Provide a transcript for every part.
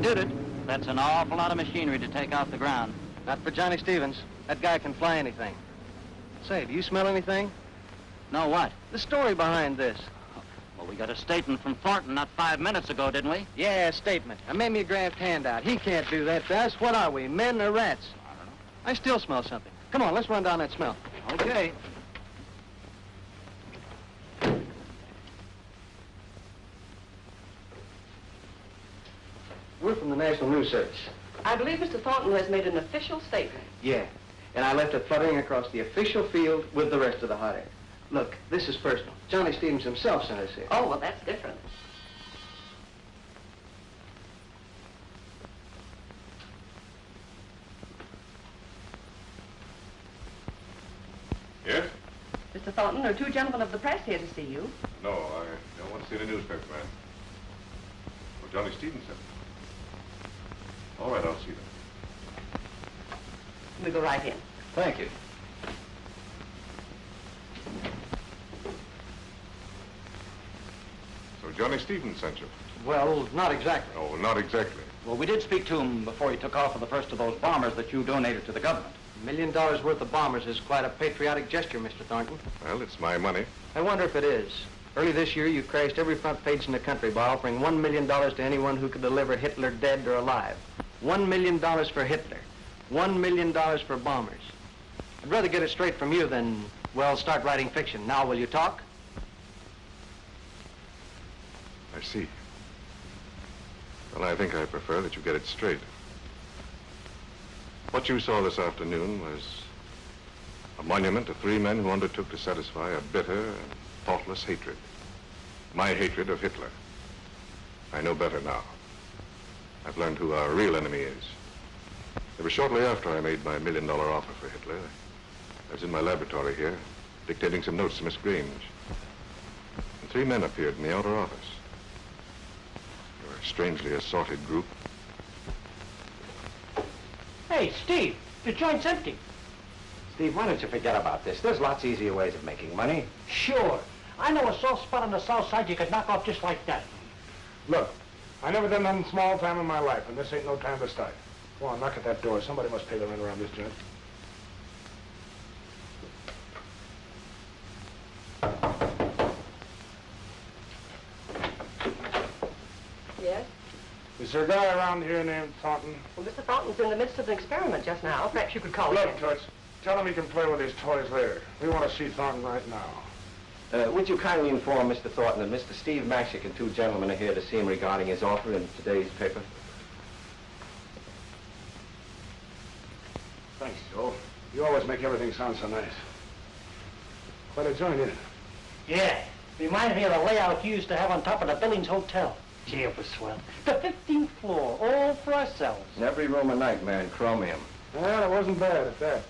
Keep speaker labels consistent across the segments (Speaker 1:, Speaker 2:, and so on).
Speaker 1: did it. That's an awful lot of machinery to take off the ground.
Speaker 2: Not for Johnny Stevens. That guy can fly anything. Say, do you smell anything?
Speaker 1: No, what?
Speaker 2: The story behind this.
Speaker 1: Well, we got a statement from Thornton not 5 minutes ago, didn't we?
Speaker 2: Yeah, a statement. I made me a graft handout. He can't do that to us. What are we, men or rats?
Speaker 1: I don't know.
Speaker 2: I still smell something. Come on, let's run down that smell.
Speaker 1: Okay.
Speaker 2: We're from the National News Service.
Speaker 3: I believe Mr. Thornton has made an official statement.
Speaker 2: Yeah, and I left it fluttering across the official field with the rest of the hot air. Look, this is personal. Johnny Stevens himself sent us here.
Speaker 3: Oh, well, that's different.
Speaker 4: Yes?
Speaker 3: Mr. Thornton, there are two gentlemen of the press here to see you.
Speaker 4: No, I don't want to see the newspaper man. Well, Johnny Stevens sent me. All right, I'll see them.
Speaker 3: We go right in.
Speaker 2: Thank you.
Speaker 4: So Johnny Stevens sent you?
Speaker 2: Well, not exactly.
Speaker 4: Oh, not exactly.
Speaker 1: Well, we did speak to him before he took off with the first of those bombers that you donated to the government.
Speaker 2: $1 million worth of bombers is quite a patriotic gesture, Mr. Thornton.
Speaker 4: Well, it's my money.
Speaker 2: I wonder if it is. Early this year, you crashed every front page in the country by offering $1 million to anyone who could deliver Hitler dead or alive. $1 million for Hitler. $1 million for bombers. I'd rather get it straight from you than, well, start writing fiction. Now, will you talk?
Speaker 4: I see. Well, I think I prefer that you get it straight. What you saw this afternoon was a monument to 3 men who undertook to satisfy a bitter and thoughtless hatred. My hatred of Hitler. I know better now. I've learned who our real enemy is. It was shortly after I made my $1 million offer for Hitler. I was in my laboratory here, dictating some notes to Miss Grange. And 3 men appeared in the outer office. They were a strangely assorted group.
Speaker 5: Hey, Steve, the joint's empty.
Speaker 6: Steve, why don't you forget about this? There's lots easier ways of making money.
Speaker 5: Sure. I know a soft spot on the south side you could knock off just like that.
Speaker 7: Look, I never done nothing small time in my life, and this ain't no time to start. Go on, knock at that door. Somebody must pay the rent around this joint.
Speaker 3: Yes?
Speaker 7: Is there a guy around here named Thornton?
Speaker 3: Well, Mr. Thornton's in the midst of an experiment just now. Perhaps you could call him.
Speaker 7: Look, Toots, tell him he can play with his toys later. We want to see Thornton right now.
Speaker 6: Would you kindly inform Mr. Thornton that Mr. Steve Mashick and 2 gentlemen are here to see him regarding his offer in today's paper?
Speaker 7: Thanks, Joe. You always make everything sound so nice. Quite a joint, isn't it?
Speaker 5: Yeah. Reminds me of the layout you used to have on top of the Billings Hotel. Gee, it was swell. The 15th floor, all for ourselves.
Speaker 6: Every room a nightmare in chromium.
Speaker 7: Well, it wasn't bad at that.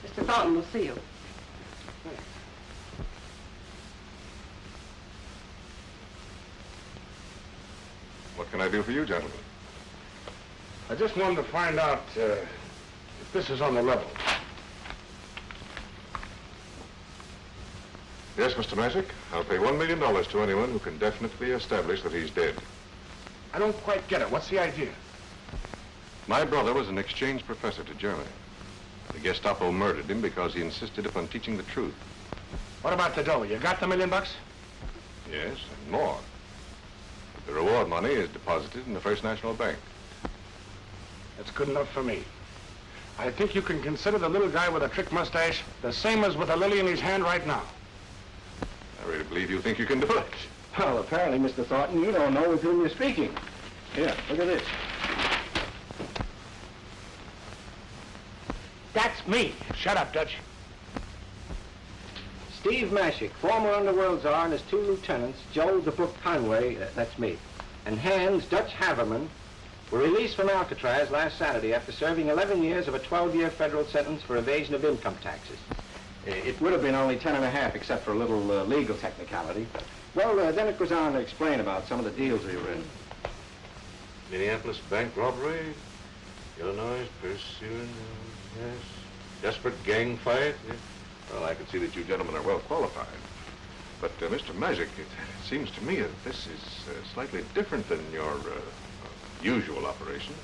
Speaker 3: Mr. Thornton will see you.
Speaker 4: What can I do for you, gentlemen?
Speaker 7: I just wanted to find out if this is on the level.
Speaker 4: Yes, Mr. Mashick. I'll pay $1 million to anyone who can definitely establish that he's dead.
Speaker 7: I don't quite get it. What's the idea?
Speaker 4: My brother was an exchange professor to Germany. The Gestapo murdered him because he insisted upon teaching the truth.
Speaker 7: What about the dough? You got the $1 million?
Speaker 4: Yes, and more. The reward money is deposited in the First National Bank.
Speaker 7: That's good enough for me. I think you can consider the little guy with a trick mustache the same as with a lily in his hand right now.
Speaker 4: I really believe you think you can do it.
Speaker 6: Well, apparently, Mr. Thornton, you don't know with whom you're speaking. Here, look at this.
Speaker 5: That's me.
Speaker 7: Shut up, Dutch.
Speaker 6: Steve Mashick, former underworld czar, and his 2 lieutenants, Joe the Book Conway, that's me, and Hans Dutch Haverman, were released from Alcatraz last Saturday after serving 11 years of a 12-year federal sentence for evasion of income taxes. It would have been only 10 and a half, except for a little legal technicality. Well, then it goes on to explain about some of the deals we were in.
Speaker 4: Minneapolis bank robbery, Illinois pursuing, yes, desperate gang fight. Yes. Well, I can see that you gentlemen are well qualified. But, Mr. Mashick, it seems to me that this is slightly different than your Usual operations.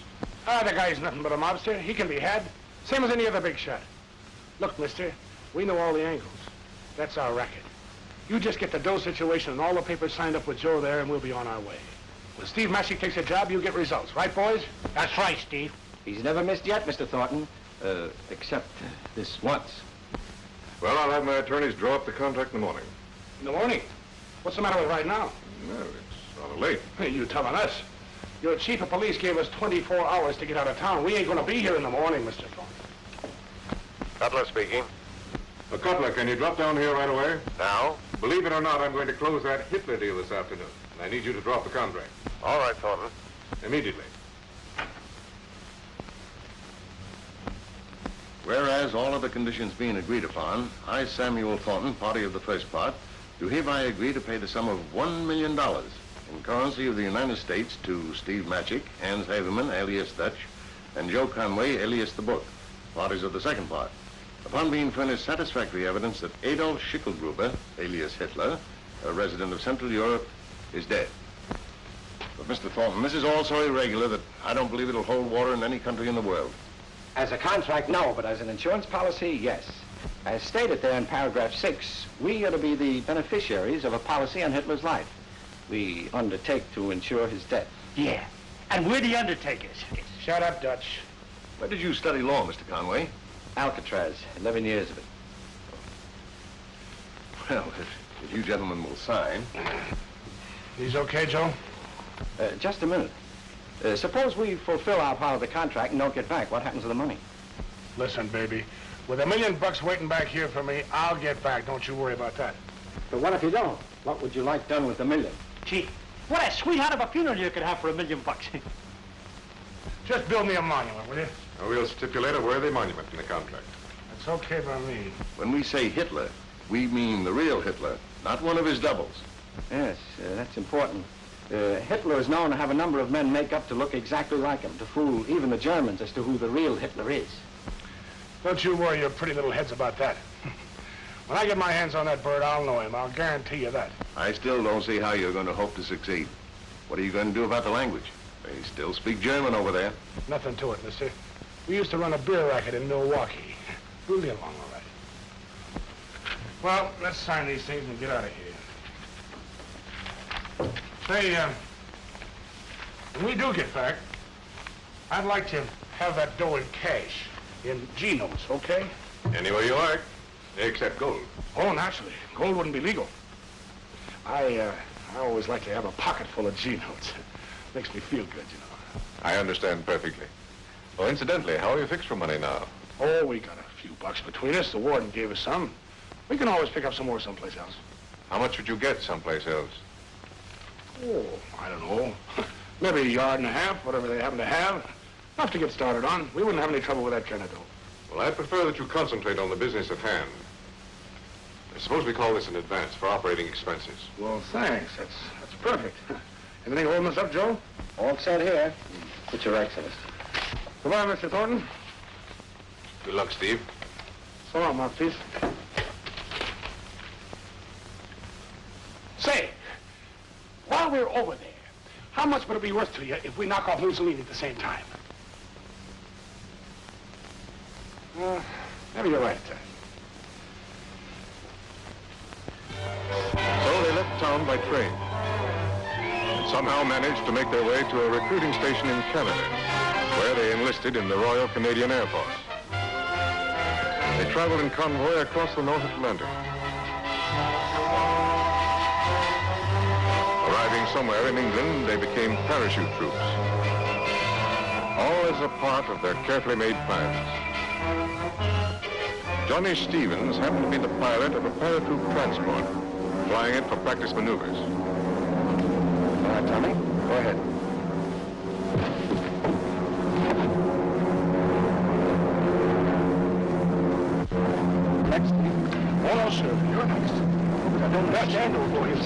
Speaker 7: Ah, the guy's nothing but a mobster. He can be had. Same as any other big shot. Look, mister, we know all the angles. That's our racket. You just get the dough situation and all the papers signed up with Joe there, and we'll be on our way. When Steve Massey takes a job, you get results. Right, boys?
Speaker 5: That's right, Steve.
Speaker 6: He's never missed yet, Mr. Thornton, except this once.
Speaker 4: Well, I'll have my attorneys draw up the contract in the morning.
Speaker 7: In the morning. What's the matter with right now?
Speaker 4: Well, it's rather late.
Speaker 7: Hey, you telling us? Your chief of police gave us 24 hours to get out of town. We ain't gonna be here in the morning, Mr. Thornton.
Speaker 4: Cutler speaking. Cutler, can you drop down here right away? Now? Believe it or not, I'm going to close that Hitler deal this afternoon. I need you to drop the contract. All right, Thornton. Immediately.
Speaker 8: Whereas all other conditions being agreed upon, I, Samuel Thornton, party of the first part, do hereby agree to pay the sum of $1 million in currency of the United States to Steve Matchick, Hans Haverman, alias Dutch, and Joe Conway, alias the Book, parties of the second part, upon being furnished satisfactory evidence that Adolf Schicklgruber, alias Hitler, a resident of Central Europe, is dead. But, Mr. Thornton, this is all so irregular that I don't believe it'll hold water in any country in the world.
Speaker 6: As a contract, no, but as an insurance policy, yes. As stated there in paragraph 6, we are to be the beneficiaries of a policy on Hitler's life. We undertake to insure his death.
Speaker 5: Yeah. And we're the undertakers.
Speaker 7: Shut up, Dutch.
Speaker 8: Where did you study law, Mr. Conway?
Speaker 6: Alcatraz, 11 years of it.
Speaker 8: Well, if you gentlemen will sign.
Speaker 7: He's okay, Joe?
Speaker 6: Just a minute. Suppose we fulfill our part of the contract and don't get back. What happens to the money?
Speaker 7: Listen, baby. With $1 million waiting back here for me, I'll get back. Don't you worry about that.
Speaker 6: But what if you don't? What would you like done with the $1 million?
Speaker 5: Gee, what a sweetheart of a funeral you could have for $1 million.
Speaker 7: Just build me a monument, will you?
Speaker 4: We'll stipulate a worthy monument in the contract.
Speaker 7: That's okay by me.
Speaker 8: When we say Hitler, we mean the real Hitler, not one of his doubles.
Speaker 6: Yes, that's important. Hitler is known to have a number of men make up to look exactly like him, to fool even the Germans as to who the real Hitler is.
Speaker 7: Don't you worry your pretty little heads about that. When I get my hands on that bird, I'll know him. I'll guarantee you that.
Speaker 8: I still don't see how you're going to hope to succeed. What are you going to do about the language? They still speak German over there.
Speaker 7: Nothing to it, mister. We used to run a beer racket in Milwaukee. We'll get along all right. Well, let's sign these things and get out of here. Say, when we do get back, I'd like to have that dough in cash, in G-notes, okay?
Speaker 4: Any way you like, except gold.
Speaker 7: Oh, naturally. Gold wouldn't be legal. I always like to have a pocket full of G-notes. Makes me feel good, you know.
Speaker 4: I understand perfectly. Oh, incidentally, how are you fixed for money now?
Speaker 7: Oh, we got a few bucks between us. The warden gave us some. We can always pick up some more someplace else.
Speaker 4: How much would you get someplace else?
Speaker 7: Oh, I don't know. Maybe a yard and a half, whatever they happen to have. Enough to get started on. We wouldn't have any trouble with that kind of dough.
Speaker 4: Well, I prefer that you concentrate on the business at hand. Suppose we call this an advance for operating expenses.
Speaker 7: Well, thanks. That's perfect. Everything holding us up, Joe?
Speaker 6: All set here. It's your Excellency.
Speaker 7: Goodbye, Mr. Thornton.
Speaker 4: Good luck, Steve.
Speaker 7: So long, Mouthpiece. Say, while we're over there, how much would it be worth to you if we knock off Mussolini at the same time? Maybe you're right.
Speaker 4: So they left town by train and somehow managed to make their way to a recruiting station in Canada, where they enlisted in the Royal Canadian Air Force. They traveled in convoy across the North Atlantic. Arriving somewhere in England, they became parachute troops. All as a part of their carefully made plans. Johnny Stevens happened to be the pilot of a paratroop transport, flying it for practice maneuvers.
Speaker 6: All right, Tommy, go ahead. Next.
Speaker 7: Oh, no, sir. You're next. I don't understand those boys.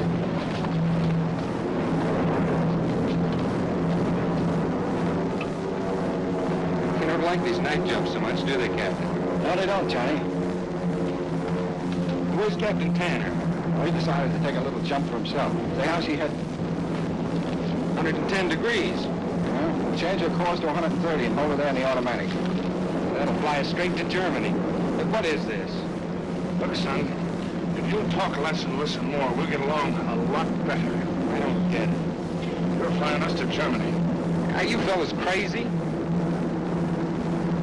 Speaker 9: They don't like these night jumps so much, do they, Captain?
Speaker 6: No, they don't, Johnny.
Speaker 7: Where's Captain Tanner?
Speaker 6: Well, he decided to take a little jump for himself. Say, how's she heading?
Speaker 9: 110 degrees.
Speaker 6: Well, Change your course to 130 and hold it there in the automatic.
Speaker 9: That'll fly us straight to Germany. But what is this?
Speaker 7: Look, son, if you'll talk less and listen more, we'll get along a lot better.
Speaker 9: I don't get it.
Speaker 7: You're flying us to Germany.
Speaker 9: Are you fellas crazy?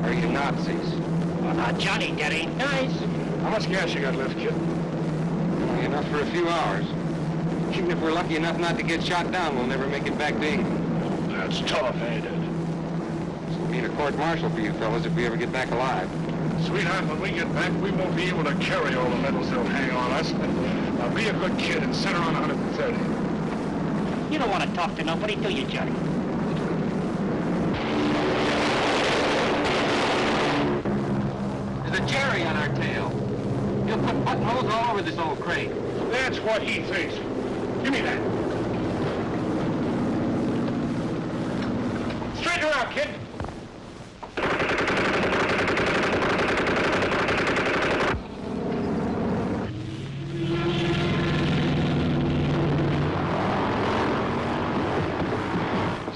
Speaker 9: Are you Nazis?
Speaker 5: Well, now, Johnny, that ain't nice.
Speaker 7: How much gas you got left, kid?
Speaker 9: Only enough for a few hours. Even if we're lucky enough not to get shot down, we'll never make it back to England.
Speaker 7: That's tough, ain't it?
Speaker 9: This will mean a court-martial for you fellas if we ever get back alive.
Speaker 7: Sweetheart, when we get back, we won't be able to carry all the medals they'll hang on us. Now, be a good kid and send her on 130.
Speaker 5: You don't want to talk to nobody, do you, Johnny?
Speaker 6: There's a Jerry on our tail. He'll put buttonholes all over this old crate.
Speaker 7: That's what he thinks. Give me that. Straighten her out, kid.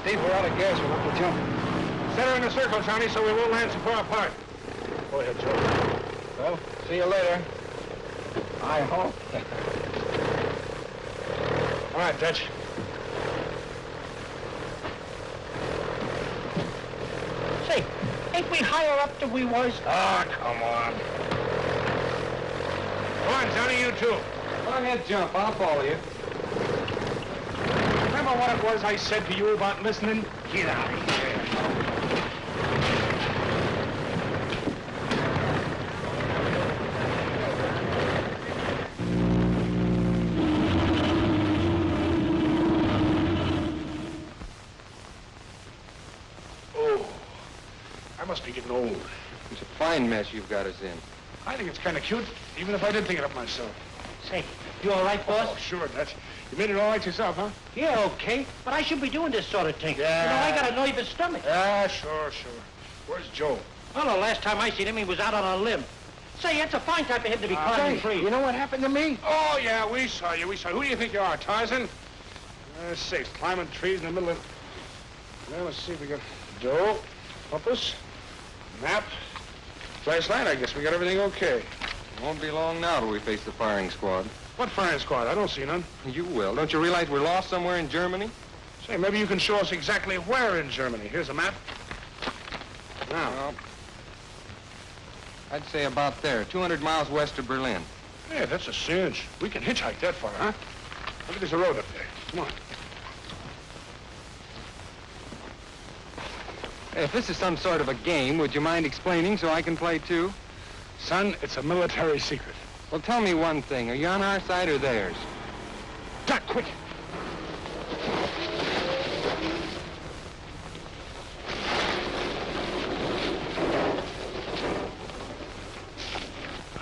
Speaker 6: Steve, we're out of gas. We'll have to jump.
Speaker 7: Set her in a circle, Johnny, so we won't land so far apart. Go ahead, Joe.
Speaker 6: Well, see you later. I hope.
Speaker 7: All right, Dutch.
Speaker 5: Say, ain't we higher up than we was?
Speaker 7: Ah, come on. Come on, Johnny, you too.
Speaker 6: Go ahead, jump. I'll follow you.
Speaker 7: Remember what it was I said to you about listening? Get out of here. Must be getting old.
Speaker 9: It's a fine mess you've got us in.
Speaker 7: I think it's kind of cute, even if I did think it up myself.
Speaker 5: Say, you all right, boss?
Speaker 7: Oh, sure, Dutch. You made it all right yourself, huh?
Speaker 5: Yeah, okay. But I shouldn't be doing this sort of thing.
Speaker 7: Yeah.
Speaker 5: You know, I got a nervous stomach.
Speaker 7: Yeah, sure. Where's Joe?
Speaker 5: Well, the last time I seen him, he was out on a limb. Say, that's a fine time for him to be climbing trees.
Speaker 6: You know what happened to me?
Speaker 7: Oh, yeah, we saw you. Who do you think you are, Tarzan? Sakes, climbing trees in the middle of... Well, let's see if we got Joe, compass, map, flashlight. I guess we got everything okay.
Speaker 9: It won't be long now till we face the firing squad.
Speaker 7: What firing squad? I don't see none.
Speaker 9: You will. Don't you realize we're lost somewhere in Germany?
Speaker 7: Say, maybe you can show us exactly where in Germany. Here's a map. Now.
Speaker 9: Well, I'd say about there, 200 miles west of Berlin.
Speaker 7: Yeah, that's a cinch. We can hitchhike that far, huh? Look, there's a road up there. Come on.
Speaker 9: Hey, if this is some sort of a game, would you mind explaining so I can play too?
Speaker 7: Son, it's a military secret.
Speaker 9: Well, tell me one thing. Are you on our side or theirs?
Speaker 7: Duck, quick!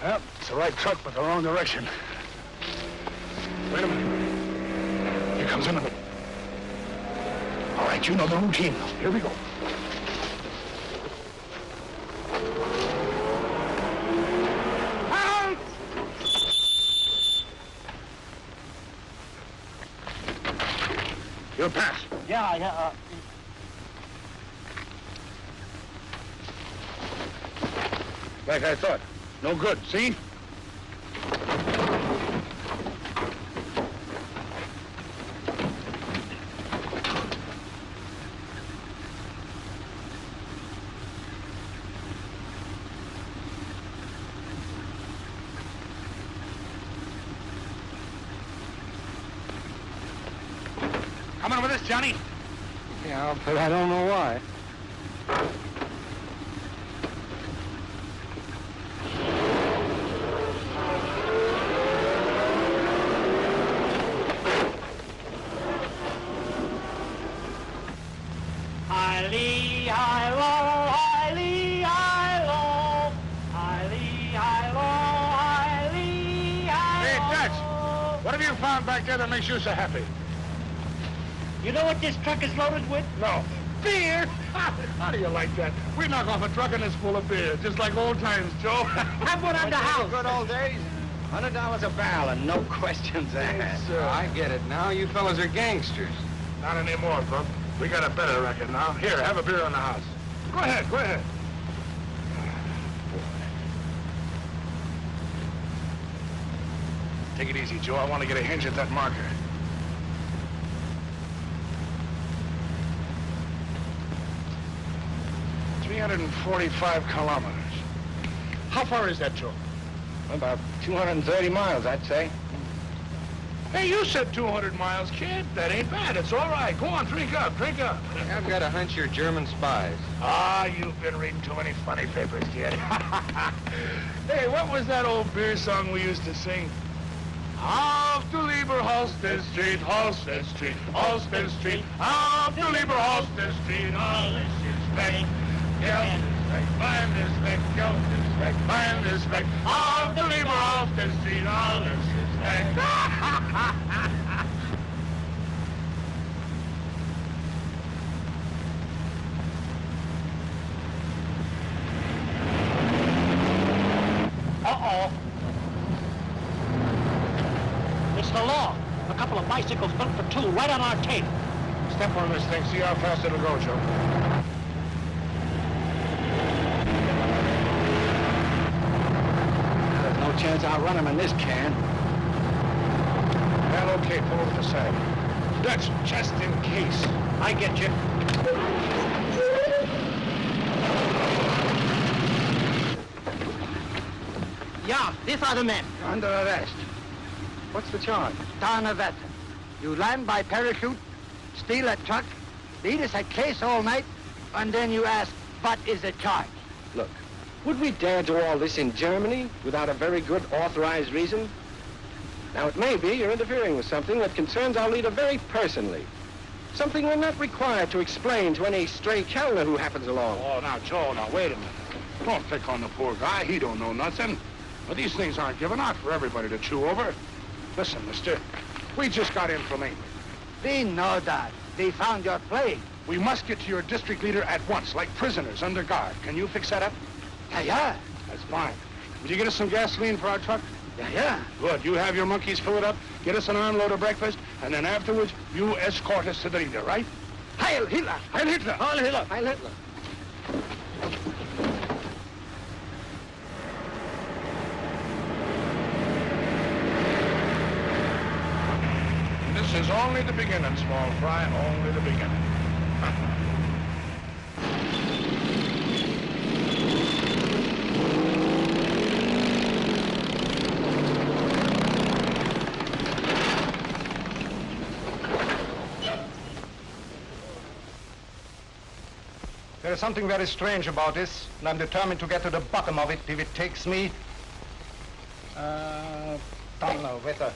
Speaker 7: Well, it's the right truck, but the wrong direction. Wait a minute. Here comes another. All right, you know the routine. Here we go. Halt! You'll pass.
Speaker 5: Yeah.
Speaker 7: Like I thought. No good, see? Coming with us, Johnny?
Speaker 9: Yeah, but I don't know why.
Speaker 7: Back there that makes you so happy.
Speaker 5: You know what this truck is loaded with?
Speaker 7: No. Beer? How do you like that? We knock off a truck and it's full of beer, just like old times, Joe.
Speaker 5: Have one on the house.
Speaker 6: Good old days. $100 a barrel and no questions asked.
Speaker 7: Sir.
Speaker 9: I get it now. You fellas are gangsters.
Speaker 7: Not anymore, bub. We got a better record now. Here, have a beer in the house. Go ahead, go ahead. Take it easy, Joe. I want to get a hinge at that marker. "345 kilometers. How far is that, Joe?
Speaker 6: About 230 miles, I'd say.
Speaker 7: Hey, you said 200 miles, kid. That ain't bad. It's all right. Go on, drink up, drink up.
Speaker 9: I've got a hunch you're German spies.
Speaker 7: Ah, you've been reading too many funny papers, kid. Hey, what was that old beer song we used to sing? Auf du lieber Holstein Street, Holstein Street, Holstein Street. Auf du lieber Holstein Street, alles ist weg. Geld ist weg, Wein ist weg, Geld ist weg, Wein ist weg. Auf du lieber Holstein Street, alles ist weg.
Speaker 5: Uh-oh. It's the law. A couple of bicycles built for two right on our tape.
Speaker 7: Step on this thing, see how fast it'll go, Joe.
Speaker 6: There's no chance I'll run him in this can.
Speaker 7: Well, okay, pull over the side. Dutch, just in case.
Speaker 5: I get you. Yeah, these are the men.
Speaker 6: You're under arrest. What's the charge?
Speaker 5: Donnerwetter. You land by parachute, steal a truck, beat us at case all night, and then you ask, what is the charge?
Speaker 6: Look, would we dare do all this in Germany without a very good authorized reason? Now, it may be you're interfering with something that concerns our leader very personally. Something we're not required to explain to any stray Kellner who happens along.
Speaker 7: Oh, now, Joe, now, wait a minute. Don't pick on the poor guy. He don't know nothing. But these things aren't given out for everybody to chew over. Listen, mister, we just got in from England.
Speaker 5: We know that. They found your plane.
Speaker 7: We must get to your district leader at once, like prisoners under guard. Can you fix that up?
Speaker 5: Yeah.
Speaker 7: That's fine. Will you get us some gasoline for our truck?
Speaker 5: Yeah.
Speaker 7: Good. You have your monkeys fill it up, get us an armload of breakfast, and then afterwards, you escort us to the leader, right?
Speaker 5: Heil Hitler!
Speaker 7: Heil Hitler!
Speaker 5: Heil Hitler!
Speaker 6: Heil Hitler.
Speaker 7: This is only the beginning, small fry, only the beginning.
Speaker 10: There is something very strange about this, and I'm determined to get to the bottom of it if it takes me... Donnerwetter.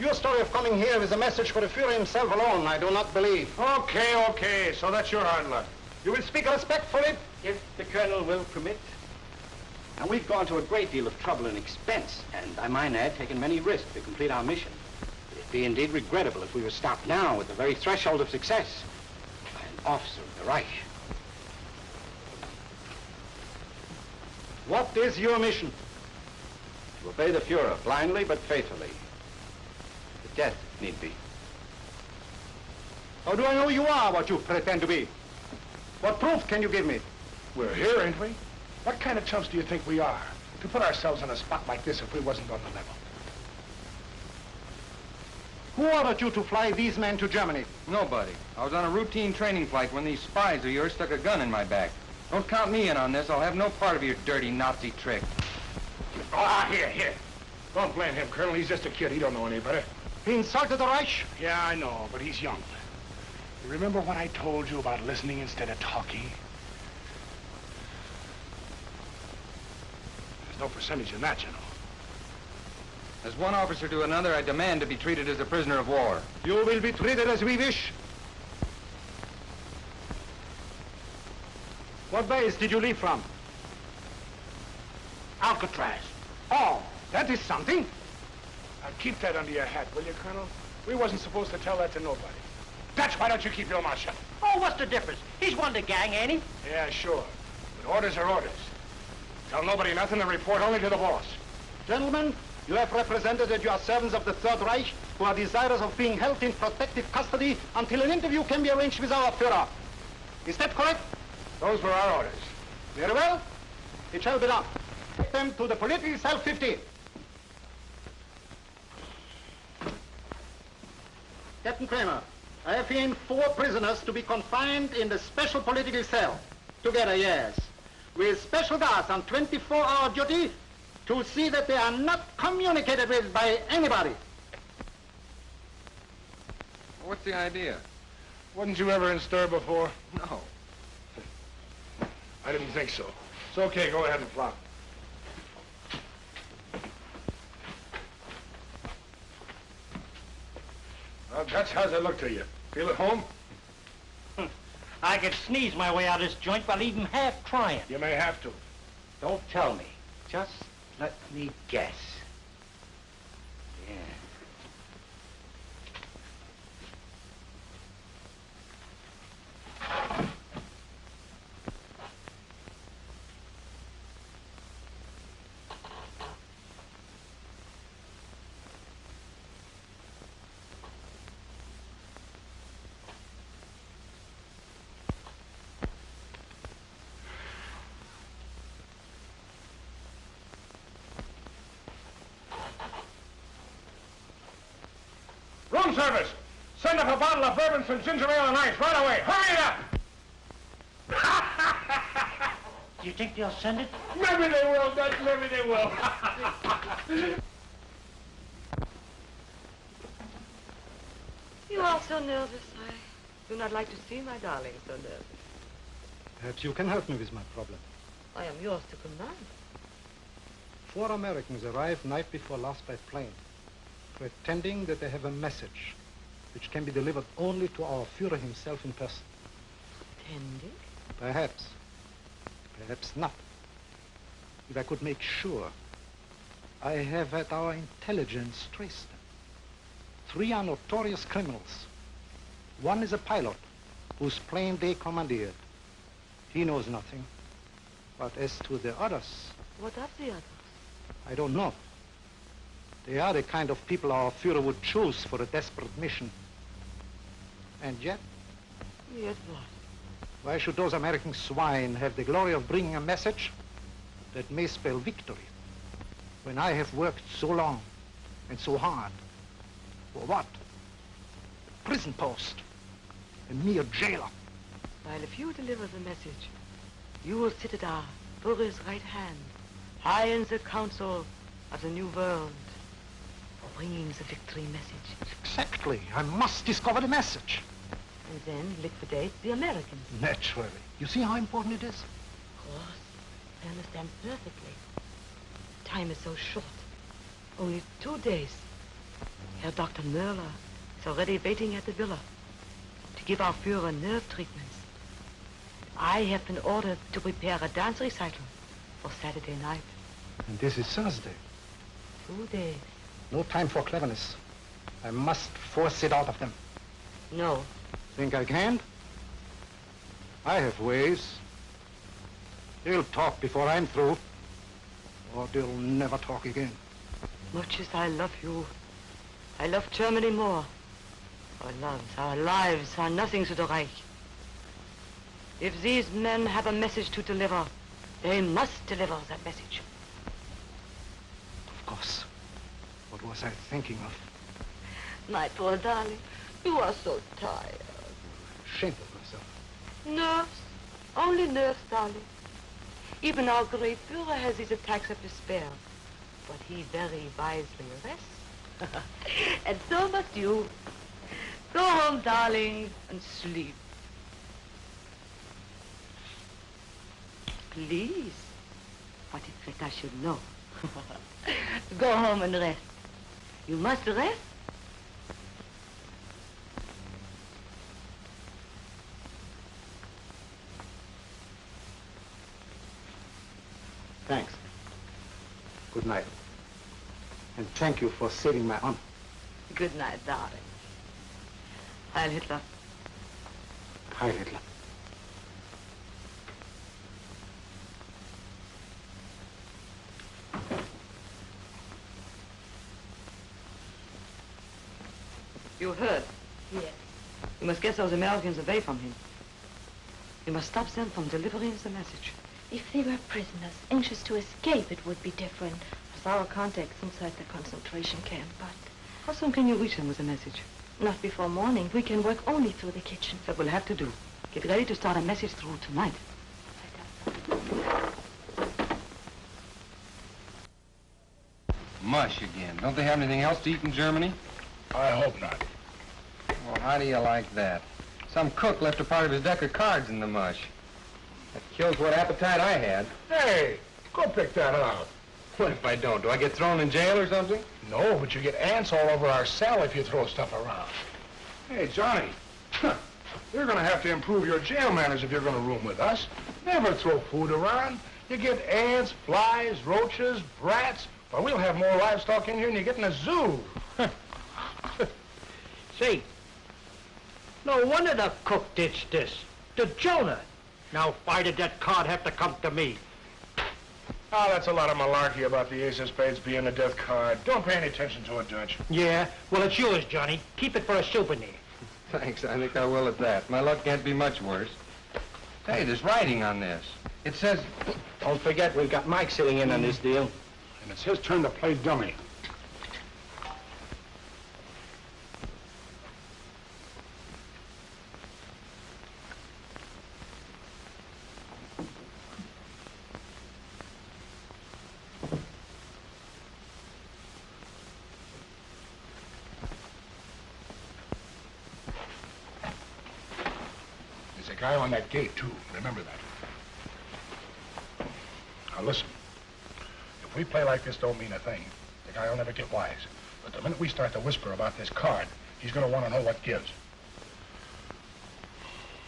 Speaker 10: Your story of coming here is a message for the Führer himself alone, I do not believe.
Speaker 7: Okay, so that's your hard luck.
Speaker 10: You will speak respectfully?
Speaker 6: If the Colonel will permit. Now, we've gone to a great deal of trouble and expense, and I might add, taken many risks to complete our mission. It'd be indeed regrettable if we were stopped now at the very threshold of success by an officer of the Reich.
Speaker 10: What is your mission?
Speaker 6: To obey the Führer, blindly but faithfully. To death, if need be.
Speaker 10: How do I know you are what you pretend to be? What proof can you give me?
Speaker 7: We're here, ain't we? What kind of chumps do you think we are to put ourselves in a spot like this if we wasn't on the level?
Speaker 10: Who ordered you to fly these men to Germany?
Speaker 9: Nobody. I was on a routine training flight when these spies of yours stuck a gun in my back. Don't count me in on this. I'll have no part of your dirty Nazi trick.
Speaker 7: Here. Don't blame him, Colonel. He's just a kid. He don't know any better.
Speaker 10: He insulted the Reich?
Speaker 7: Yeah, I know, but he's young. You remember what I told you about listening instead of talking? There's no percentage in that, you know.
Speaker 9: As one officer to another, I demand to be treated as a prisoner of war.
Speaker 10: You will be treated as we wish. What base did you leave from?
Speaker 7: Alcatraz.
Speaker 10: Oh, that is something.
Speaker 7: Now keep that under your hat, will you, Colonel? We wasn't supposed to tell that to nobody. Dutch, why don't you keep your mouth shut?
Speaker 5: Oh, what's the difference? He's one of the gang, ain't he?
Speaker 7: Yeah, sure. But orders are orders. Tell nobody nothing and report only to the boss.
Speaker 10: Gentlemen, You have represented that you are servants of the Third Reich who are desirous of being held in protective custody until an interview can be arranged with our Führer. Is that correct?
Speaker 7: Those were our orders.
Speaker 10: Very well. It shall be done. Take them to the political cell 15. Captain Kramer, I have here 4 prisoners to be confined in the special political cell. Together, yes. With special guards on 24-hour duty to see that they are not communicated with by anybody.
Speaker 9: What's the idea?
Speaker 7: Wasn't you ever in stir before?
Speaker 9: No.
Speaker 7: I didn't think so. It's okay, go ahead and flop. Well, Dutch, how's that look to you? Feel at home?
Speaker 11: I could sneeze my way out of this joint while even half trying.
Speaker 7: You may have to.
Speaker 11: Don't tell me. Just let me guess. Yeah.
Speaker 7: Room service! Send up a bottle of bourbon, some ginger ale and ice right away. Hurry up!
Speaker 11: Do you think they'll send it?
Speaker 7: Maybe they will, Dutch. Maybe they will.
Speaker 3: You are so nervous. I do not like to see my darling so nervous.
Speaker 10: Perhaps you can help me with my problem.
Speaker 3: I am yours to command.
Speaker 10: 4 Americans arrived night before last by plane, pretending that they have a message which can be delivered only to our Führer himself in person.
Speaker 3: Pretending?
Speaker 10: Perhaps. Perhaps not. If I could make sure, I have had our intelligence trace them. 3 are notorious criminals. 1 is a pilot whose plane they commandeered. He knows nothing. But as to the others...
Speaker 3: What of the others?
Speaker 10: I don't know. They are the kind of people our Führer would choose for a desperate mission. And yet...
Speaker 3: Yet what?
Speaker 10: Why should those American swine have the glory of bringing a message that may spell victory when I have worked so long and so hard? For what? A prison post. A mere jailer.
Speaker 3: While if you deliver the message, you will sit at our Führer's right hand, high in the council of the new world, bringing the victory message.
Speaker 10: Exactly. I must discover the message.
Speaker 3: And then liquidate the Americans.
Speaker 10: Naturally. You see how important it is?
Speaker 3: Of course. I understand perfectly. Time is so short. Only 2 days. Herr Dr. Möller is already waiting at the villa to give our Führer nerve treatments. I have been ordered to prepare a dance recital for Saturday night.
Speaker 10: And this is Thursday.
Speaker 3: 2 days.
Speaker 10: No time for cleverness. I must force it out of them.
Speaker 3: No.
Speaker 10: Think I can? I have ways. They'll talk before I'm through, or they'll never talk again.
Speaker 3: Much as I love you, I love Germany more. Our loves, our lives are nothing to the Reich. If these men have a message to deliver, they must deliver that message.
Speaker 10: Of course. What was I thinking of?
Speaker 3: My poor darling, you are so tired.
Speaker 10: Ashamed of myself.
Speaker 3: Nerves. Only nerves, darling. Even our great Führer has his attacks of despair. But he very wisely rests. And so must you. Go home, darling, and sleep. Please. What is that I should know? Go home and rest. You must rest.
Speaker 10: Thanks. Good night. And thank you for saving my honor.
Speaker 3: Good night, darling. Heil Hitler.
Speaker 10: Heil Hitler.
Speaker 3: You heard?
Speaker 12: Yes.
Speaker 3: You must get those Americans away from him. You must stop them from delivering the message.
Speaker 12: If they were prisoners, anxious to escape, it would be different. With our contacts inside the concentration camp, but...
Speaker 3: How soon can you reach them with a message?
Speaker 12: Not before morning. We can work only through the kitchen.
Speaker 3: That we'll have to do. Get ready to start a message through tonight.
Speaker 9: Mush again. Don't they have anything else to eat in Germany?
Speaker 7: I hope not.
Speaker 9: Well, how do you like that? Some cook left a part of his deck of cards in the mush. That kills what appetite I had.
Speaker 7: Hey, go pick that up.
Speaker 9: What if I don't? Do I get thrown in jail or something?
Speaker 7: No, but you get ants all over our cell if you throw stuff around. Hey, Johnny, you're going to have to improve your jail manners if you're going to room with us. Never throw food around. You get ants, flies, roaches, brats. Well, we'll have more livestock in here than you get in a zoo.
Speaker 11: Say, no wonder the cook ditched this. To Jonah. Now, why did that card have to come to me?
Speaker 7: Oh, that's a lot of malarkey about the ace of spades being a death card. Don't pay any attention to it, Judge.
Speaker 11: Yeah? Well, it's yours, Johnny. Keep it for a souvenir.
Speaker 9: Thanks, I think I will at that. My luck can't be much worse. Hey, there's writing on this. It says...
Speaker 6: Don't forget, we've got Mike sitting in on this deal.
Speaker 7: And it's his turn to play dummy. There's a guy on that gate, too. Remember that. Now, listen. If we play like this don't mean a thing, the guy will never get wise. But the minute we start to whisper about this card, he's going to want to know what gives.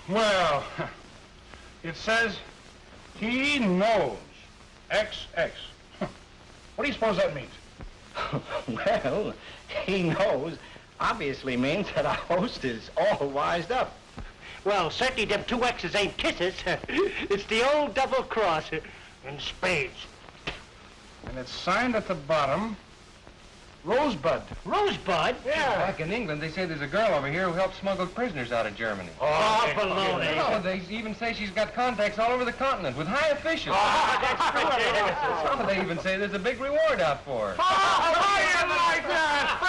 Speaker 7: Well, it says he knows. XX. What do you suppose that means?
Speaker 6: Well, he knows obviously means that our host is all wised up.
Speaker 11: Well, certainly them two X's ain't kisses. It's the old double cross in spades.
Speaker 7: And it's signed at the bottom, Rosebud.
Speaker 11: Rosebud?
Speaker 7: Yeah.
Speaker 9: Back in England, they say there's a girl over here who helps smuggle prisoners out of Germany.
Speaker 11: Oh, baloney.
Speaker 9: No, they even say she's got contacts all over the continent with high officials.
Speaker 11: Oh, that's ridiculous.
Speaker 9: Oh, they even say there's a big reward out for her.
Speaker 7: Oh, you like that?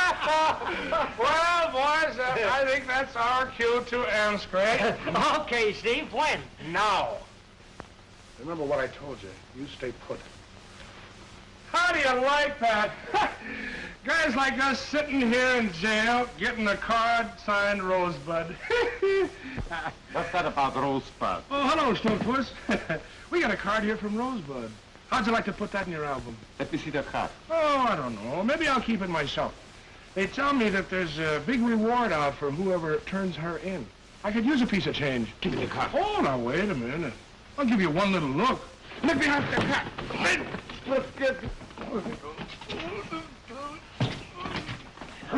Speaker 7: Well, boys, I think that's our cue to end, Scrape.
Speaker 11: Okay, Steve, when?
Speaker 7: Now. Remember what I told you. You stay put. How do you like that? Guys like us sitting here in jail, getting a card signed Rosebud.
Speaker 1: What's that about Rosebud?
Speaker 7: Oh, hello, Snookpuss. We got a card here from Rosebud. How'd you like to put that in your album?
Speaker 1: Let me see the card.
Speaker 7: Oh, I don't know. Maybe I'll keep it myself. They tell me that there's a big reward out for whoever turns her in. I could use a piece of change.
Speaker 1: Give me the card.
Speaker 7: Oh, now, wait a minute. I'll give you one little look. Let me have the card. Let's get...
Speaker 11: I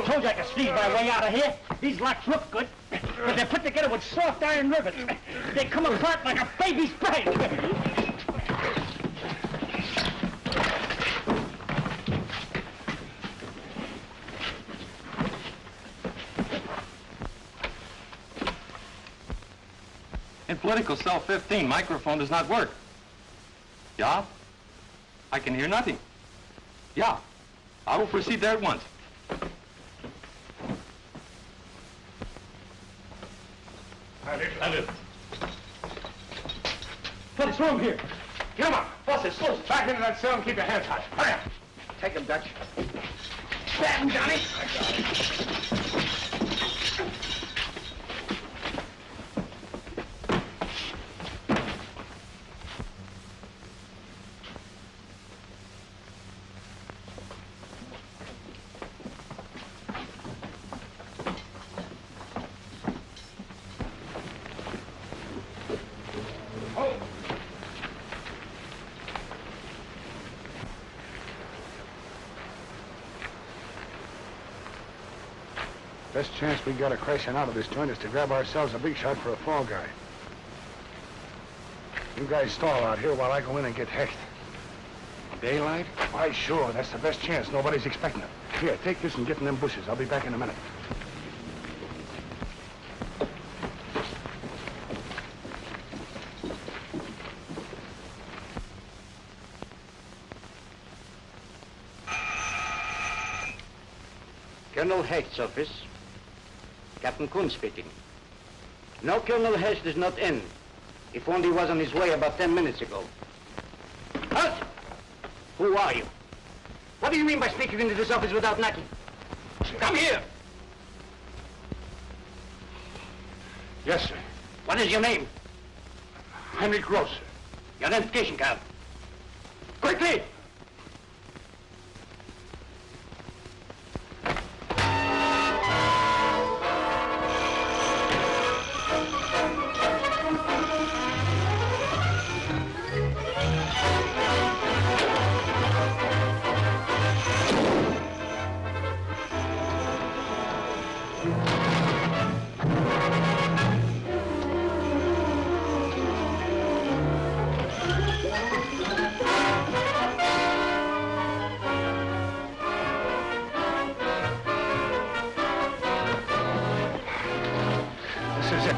Speaker 11: told you I could sneeze my way out of here. These locks look good, but they're put together with soft iron rivets. They come apart like a baby's brain.
Speaker 1: In political cell 15, microphone does not work. Yeah? I can hear nothing. Yeah. I will proceed there at once.
Speaker 11: What's wrong here?
Speaker 7: Get him up. Bust it. Back into that cell and keep your hands high. Hurry up.
Speaker 6: Take him, Dutch.
Speaker 11: Stab him, Johnny.
Speaker 7: Best chance we got of crashing out of this joint is to grab ourselves a big shot for a fall guy. You guys stall out here while I go in and get hecked. daylight? Why, sure. That's the best chance. Nobody's expecting it. Here, take this and get in them bushes. I'll be back in a minute.
Speaker 2: Colonel Hecht's office. Captain Kuhn speaking. No, Colonel Hecht is not in. If only was on his way about 10 minutes ago. Halt! Who are you? What do you mean by sneaking into this office without knocking? Come here!
Speaker 7: Yes, sir.
Speaker 2: What is your name?
Speaker 7: Heinrich Gross, sir.
Speaker 2: Your identification card. Quickly!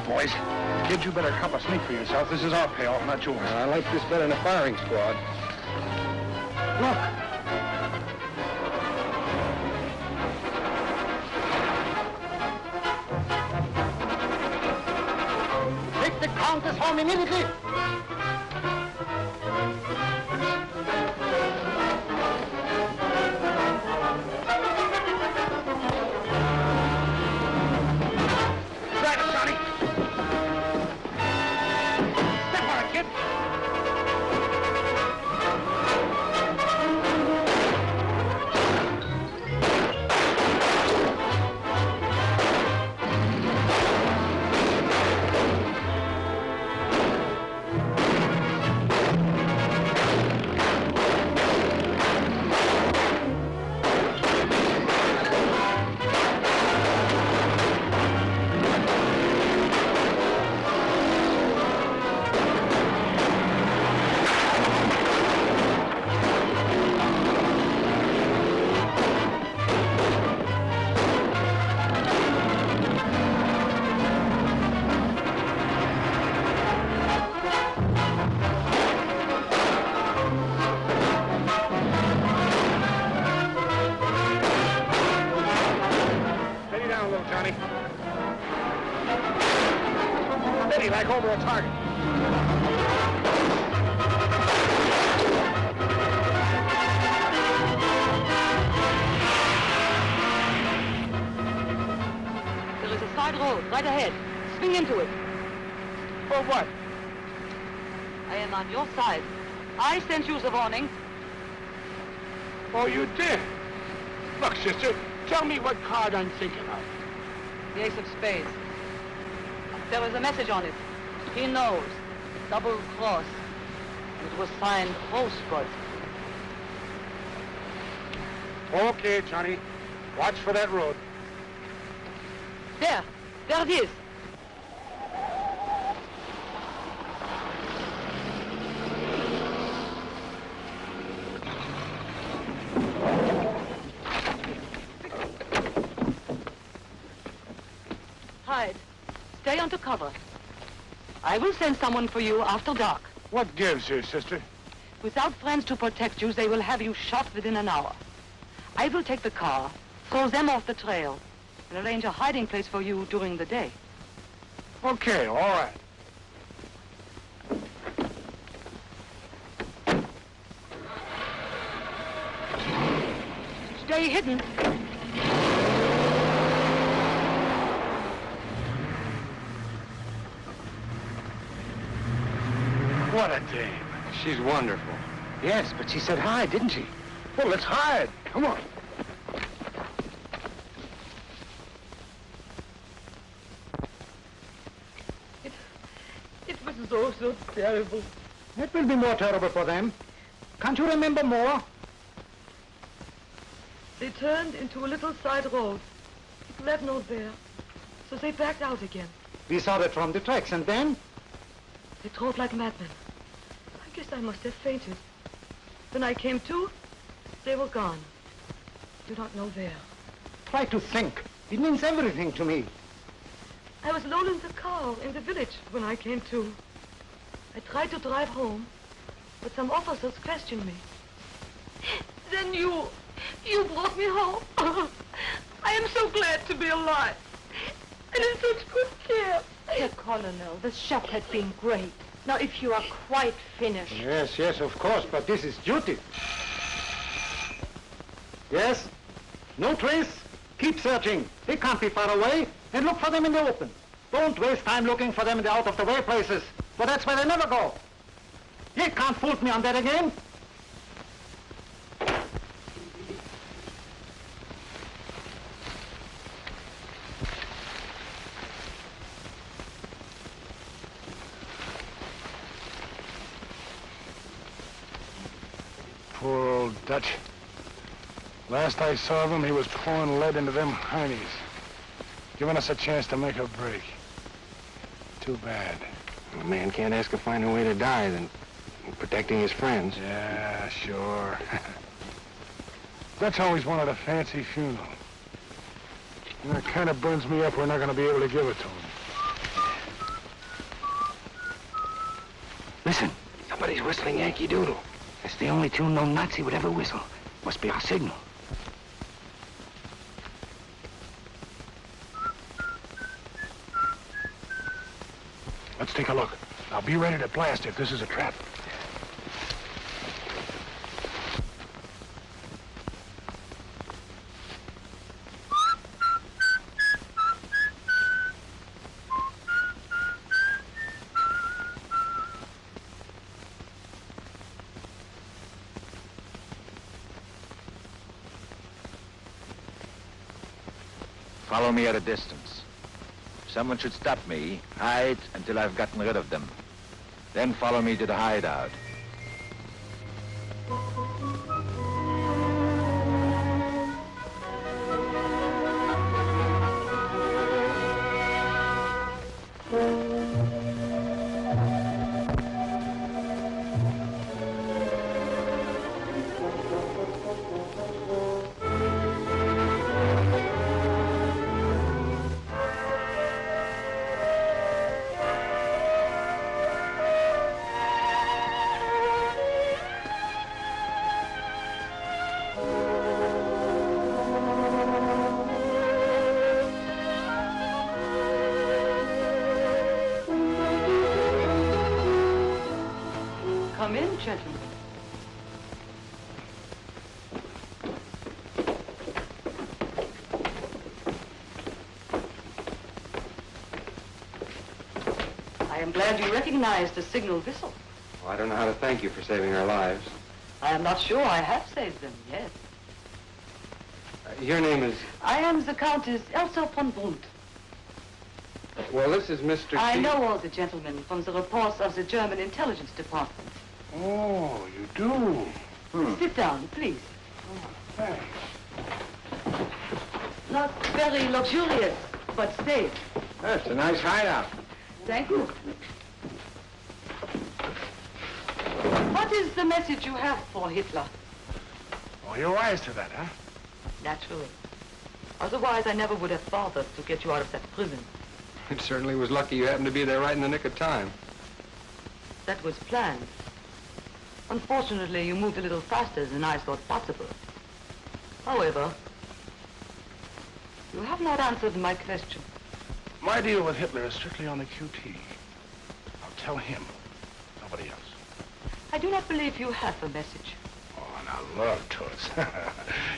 Speaker 7: Boys, kid, you better cop a sneak for yourself. This is our payoff, not yours.
Speaker 6: I like this better than a firing squad.
Speaker 7: Look.
Speaker 5: Take the Countess home immediately.
Speaker 7: Like over a target.
Speaker 3: There is a side road right ahead. Swing into it.
Speaker 7: For what?
Speaker 3: I am on your side. I sent you the warning.
Speaker 7: Oh, you did? Look, sister, tell me what card I'm thinking of.
Speaker 3: The ace of spades. There is a message on it. He knows. Double cross. It was signed Rosebud.
Speaker 7: Okay, Johnny. Watch for that road.
Speaker 3: There. There it is. Hide. Stay under cover. I will send someone for you after dark.
Speaker 7: What gives here, sister?
Speaker 3: Without friends to protect you, they will have you shot within an hour. I will take the car, throw them off the trail, and arrange a hiding place for you during the day.
Speaker 7: Okay, all right.
Speaker 3: Stay hidden.
Speaker 7: What a dame.
Speaker 2: She's wonderful.
Speaker 7: Yes, but she said hide, didn't she? Well, let's hide. Come on.
Speaker 3: It was so terrible.
Speaker 5: It will be more terrible for them. Can't you remember more?
Speaker 3: They turned into a little side road. It led nowhere. So they backed out again.
Speaker 5: We saw that from the tracks, and then?
Speaker 3: They drove like madmen. I guess I must have fainted. When I came to, they were gone. You don't know where.
Speaker 5: Try to think. It means everything to me.
Speaker 3: I was alone in the car in the village when I came to. I tried to drive home, but some officers questioned me. Then you brought me home. I am so glad to be alive. And in such good care.
Speaker 12: Herr Colonel, the shot had been great. Now, if you are quite finished...
Speaker 5: Yes, yes, of course, but this is duty. Yes? No trace? Keep searching. They can't be far away. And look for them in the open. Don't waste time looking for them in the out-of-the-way places, for that's where they never go. You can't fool me on that again.
Speaker 7: Poor old Dutch. Last I saw of him, he was pouring lead into them heinies, giving us a chance to make a break. Too bad.
Speaker 2: A man can't ask a finer way to die than protecting his friends.
Speaker 7: Yeah, sure. Dutch always wanted a fancy funeral. And that kind of burns me up we're not going to be able to give it to him.
Speaker 11: Listen, somebody's whistling Yankee Doodle. That's the only tune no Nazi would ever whistle. Must be our signal.
Speaker 7: Let's take a look. Now be ready to blast if this is a trap.
Speaker 13: Follow me at a distance. If someone should stop me, hide until I've gotten rid of them. Then follow me to the hideout.
Speaker 3: Come in, gentlemen. I am glad you recognize the signal whistle.
Speaker 2: Well, I don't know how to thank you for saving our lives.
Speaker 3: I am not sure I have saved them, yes.
Speaker 2: Your name is...
Speaker 3: I am the Countess Elsa von Brunt.
Speaker 2: Well, this is Mr.
Speaker 3: I know all the gentlemen from the reports of the German intelligence department.
Speaker 7: Oh, you do?
Speaker 3: Sit down, please.
Speaker 7: Oh, thanks.
Speaker 3: Not very luxurious, but safe.
Speaker 2: That's a nice hideout.
Speaker 3: Thank you. What is the message you have for Hitler?
Speaker 7: Oh, you're wise to that, huh?
Speaker 3: Naturally. Otherwise, I never would have bothered to get you out of that prison.
Speaker 2: It certainly was lucky you happened to be there right in the nick of time.
Speaker 3: That was planned. Unfortunately, you moved a little faster than I thought possible. However, you have not answered my question.
Speaker 7: My deal with Hitler is strictly on the QT. I'll tell him, nobody else.
Speaker 3: I do not believe you have a message.
Speaker 7: Oh, now look, Toots.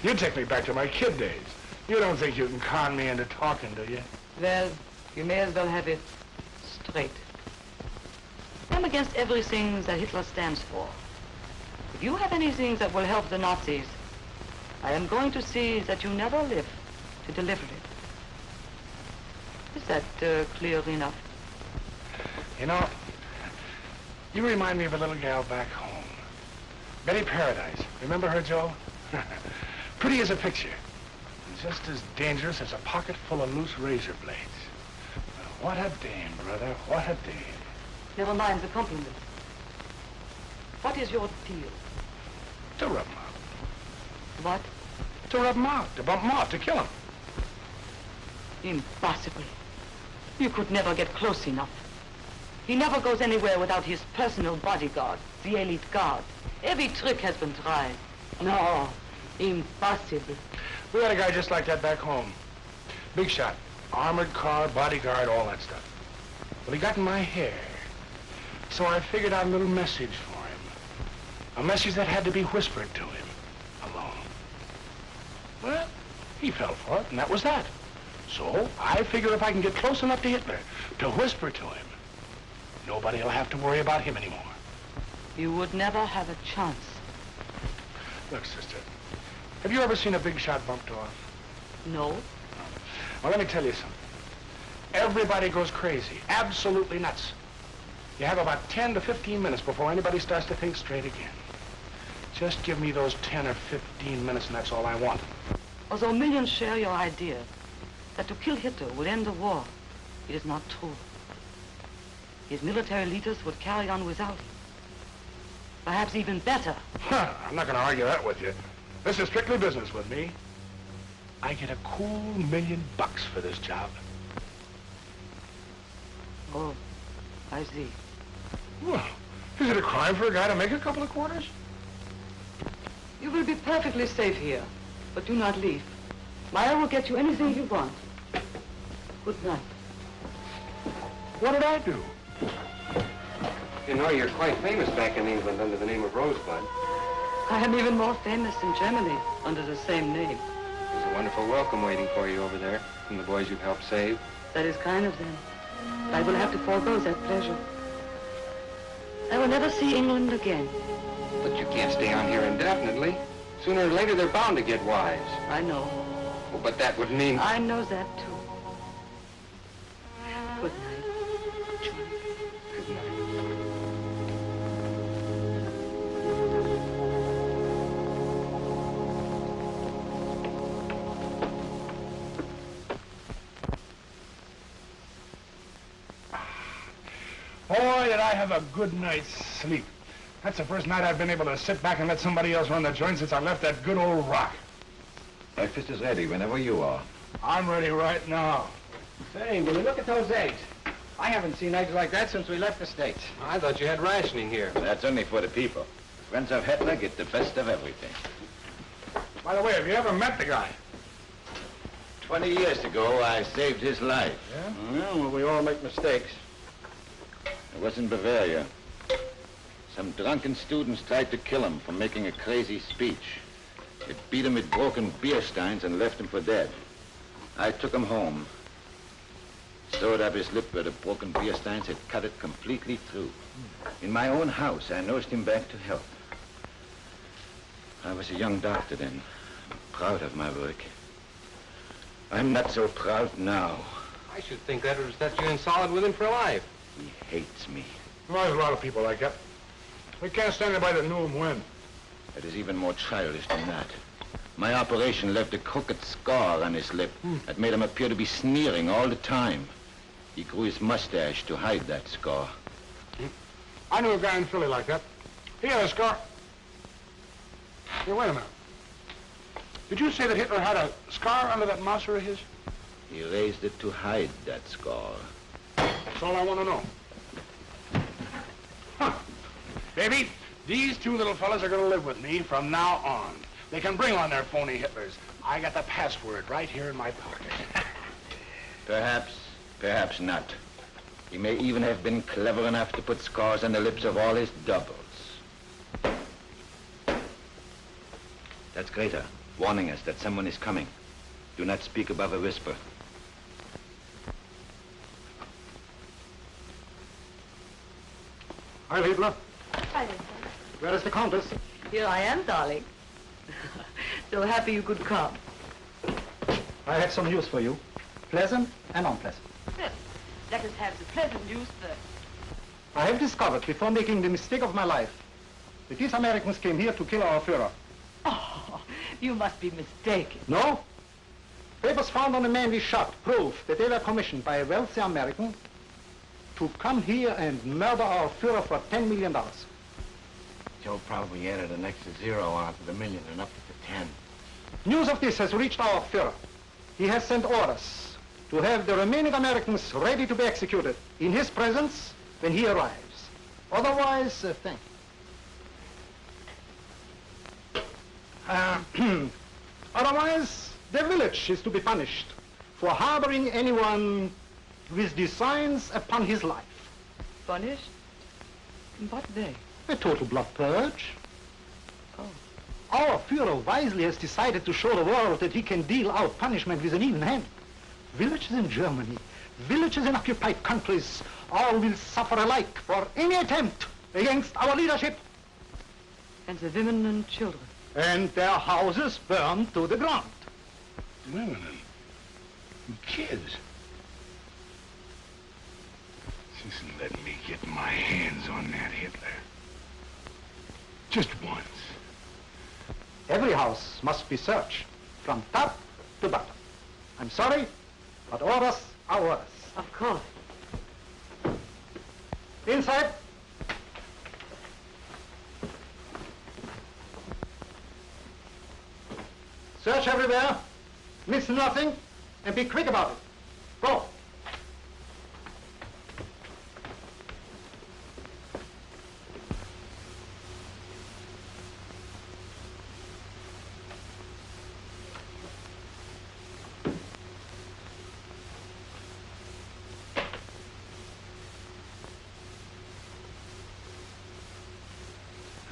Speaker 7: You take me back to my kid days. You don't think you can con me into talking, do you?
Speaker 3: Well, you may as well have it straight. I'm against everything that Hitler stands for. If you have anything that will help the Nazis, I am going to see that you never live to deliver it. Is that clear enough?
Speaker 7: You know, you remind me of a little gal back home. Betty Paradise. Remember her, Joe? Pretty as a picture. And just as dangerous as a pocket full of loose razor blades. What a dame, brother. What a dame.
Speaker 3: Never mind the compliment. What is your deal?
Speaker 7: To rub him out.
Speaker 3: What?
Speaker 7: To rub him out, to bump him off, to kill him.
Speaker 3: Impossible. You could never get close enough. He never goes anywhere without his personal bodyguard, the elite guard. Every trick has been tried. No, impossible.
Speaker 7: We had a guy just like that back home. Big shot. Armored car, bodyguard, all that stuff. Well, he got in my hair. So I figured out a little message for him. A message that had to be whispered to him. Alone. Well, he fell for it, and that was that. So I figure if I can get close enough to Hitler to whisper to him, nobody will have to worry about him anymore.
Speaker 3: You would never have a chance.
Speaker 7: Look, sister, have you ever seen a big shot bumped off?
Speaker 3: No?
Speaker 7: Well, let me tell you something. Everybody goes crazy, absolutely nuts. You have about 10 to 15 minutes before anybody starts to think straight again. Just give me those 10 or 15 minutes and that's all I want.
Speaker 3: Although millions share your idea that to kill Hitler would end the war, it is not true. His military leaders would carry on without him. Perhaps even better.
Speaker 7: I'm not going to argue that with you. This is strictly business with me. I get a cool $1 million for this job.
Speaker 3: Oh, I see.
Speaker 7: Well, is it a crime for a guy to make a couple of quarters?
Speaker 3: You will be perfectly safe here, but do not leave. Meyer will get you anything you want. Good night.
Speaker 7: What did I do?
Speaker 2: You know, you're quite famous back in England under the name of Rosebud.
Speaker 3: I am even more famous in Germany under the same name.
Speaker 2: There's a wonderful welcome waiting for you over there from the boys you've helped save.
Speaker 3: That is kind of them. I will have to forego that pleasure. I will never see England again.
Speaker 2: But you can't stay on here indefinitely. Sooner or later, they're bound to get wise.
Speaker 3: I know.
Speaker 2: Well, but that would mean...
Speaker 3: I know that, too. Good night, John.
Speaker 2: Good night.
Speaker 7: Boy, did I have a good night's sleep. That's the first night I've been able to sit back and let somebody else run the joint since I left that good old rock.
Speaker 13: Breakfast is ready whenever you are.
Speaker 7: I'm ready right now.
Speaker 6: Say, will you look at those eggs? I haven't seen eggs like that since we left the States.
Speaker 2: I thought you had rationing here.
Speaker 13: That's only for the people. Friends of Hitler get the best of everything.
Speaker 7: By the way, have you ever met the guy?
Speaker 13: 20 years ago, I saved his life.
Speaker 7: Yeah?
Speaker 6: Yeah, well, we all make mistakes.
Speaker 13: It was in Bavaria. Some drunken students tried to kill him for making a crazy speech. They beat him with broken beer steins and left him for dead. I took him home. Sewed up his lip where the broken beer steins had cut it completely through. In my own house, I nursed him back to health. I was a young doctor then. I'm proud of my work. I'm not so proud now.
Speaker 2: I should think that would set you in solid with him for life.
Speaker 13: He hates me.
Speaker 7: Well, there's a lot of people like that. They can't stand anybody that knew him win.
Speaker 13: It is even more childish than that. My operation left a crooked scar on his lip that made him appear to be sneering all the time. He grew his mustache to hide that scar.
Speaker 7: I knew a guy in Philly like that. He had a scar. Hey, wait a minute. Did you say that Hitler had a scar under that mouser of his?
Speaker 13: He raised it to hide that scar.
Speaker 7: That's all I want to know. Huh. Baby, these two little fellas are going to live with me from now on. They can bring on their phony Hitlers. I got the password right here in my pocket.
Speaker 13: Perhaps not. He may even have been clever enough to put scars on the lips of all his doubles. That's Greta, warning us that someone is coming. Do not speak above a whisper.
Speaker 7: Hi, Hitler.
Speaker 12: Hi, Vincent.
Speaker 7: Where is the Countess?
Speaker 3: Here I am, darling. So happy you could come.
Speaker 10: I have some news for you. Pleasant and unpleasant.
Speaker 3: Well, let us have the pleasant news first.
Speaker 10: I have discovered, before making the mistake of my life, that these Americans came here to kill our Führer.
Speaker 3: Oh, you must be mistaken.
Speaker 10: No? Papers found on the man we shot prove that they were commissioned by a wealthy American to come here and murder our Führer for $10 million.
Speaker 6: Joe probably added an extra zero onto the million and upped it to 10.
Speaker 10: News of this has reached our Führer. He has sent orders to have the remaining Americans ready to be executed in his presence when he arrives. Otherwise, thank you. Otherwise, the village is to be punished for harboring anyone with designs upon his life.
Speaker 3: Punished? In what way?
Speaker 10: A total blood purge.
Speaker 3: Oh.
Speaker 10: Our Führer wisely has decided to show the world that he can deal out punishment with an even hand. Villages in Germany, villages in occupied countries, all will suffer alike for any attempt against our leadership.
Speaker 3: And the women and children?
Speaker 10: And their houses burned to the ground.
Speaker 7: Women and kids. Just let me get my hands on that Hitler. Just once.
Speaker 10: Every house must be searched from top to bottom. I'm sorry, but orders are orders.
Speaker 3: Of course.
Speaker 10: Inside. Search everywhere, miss nothing, and be quick about it. Go.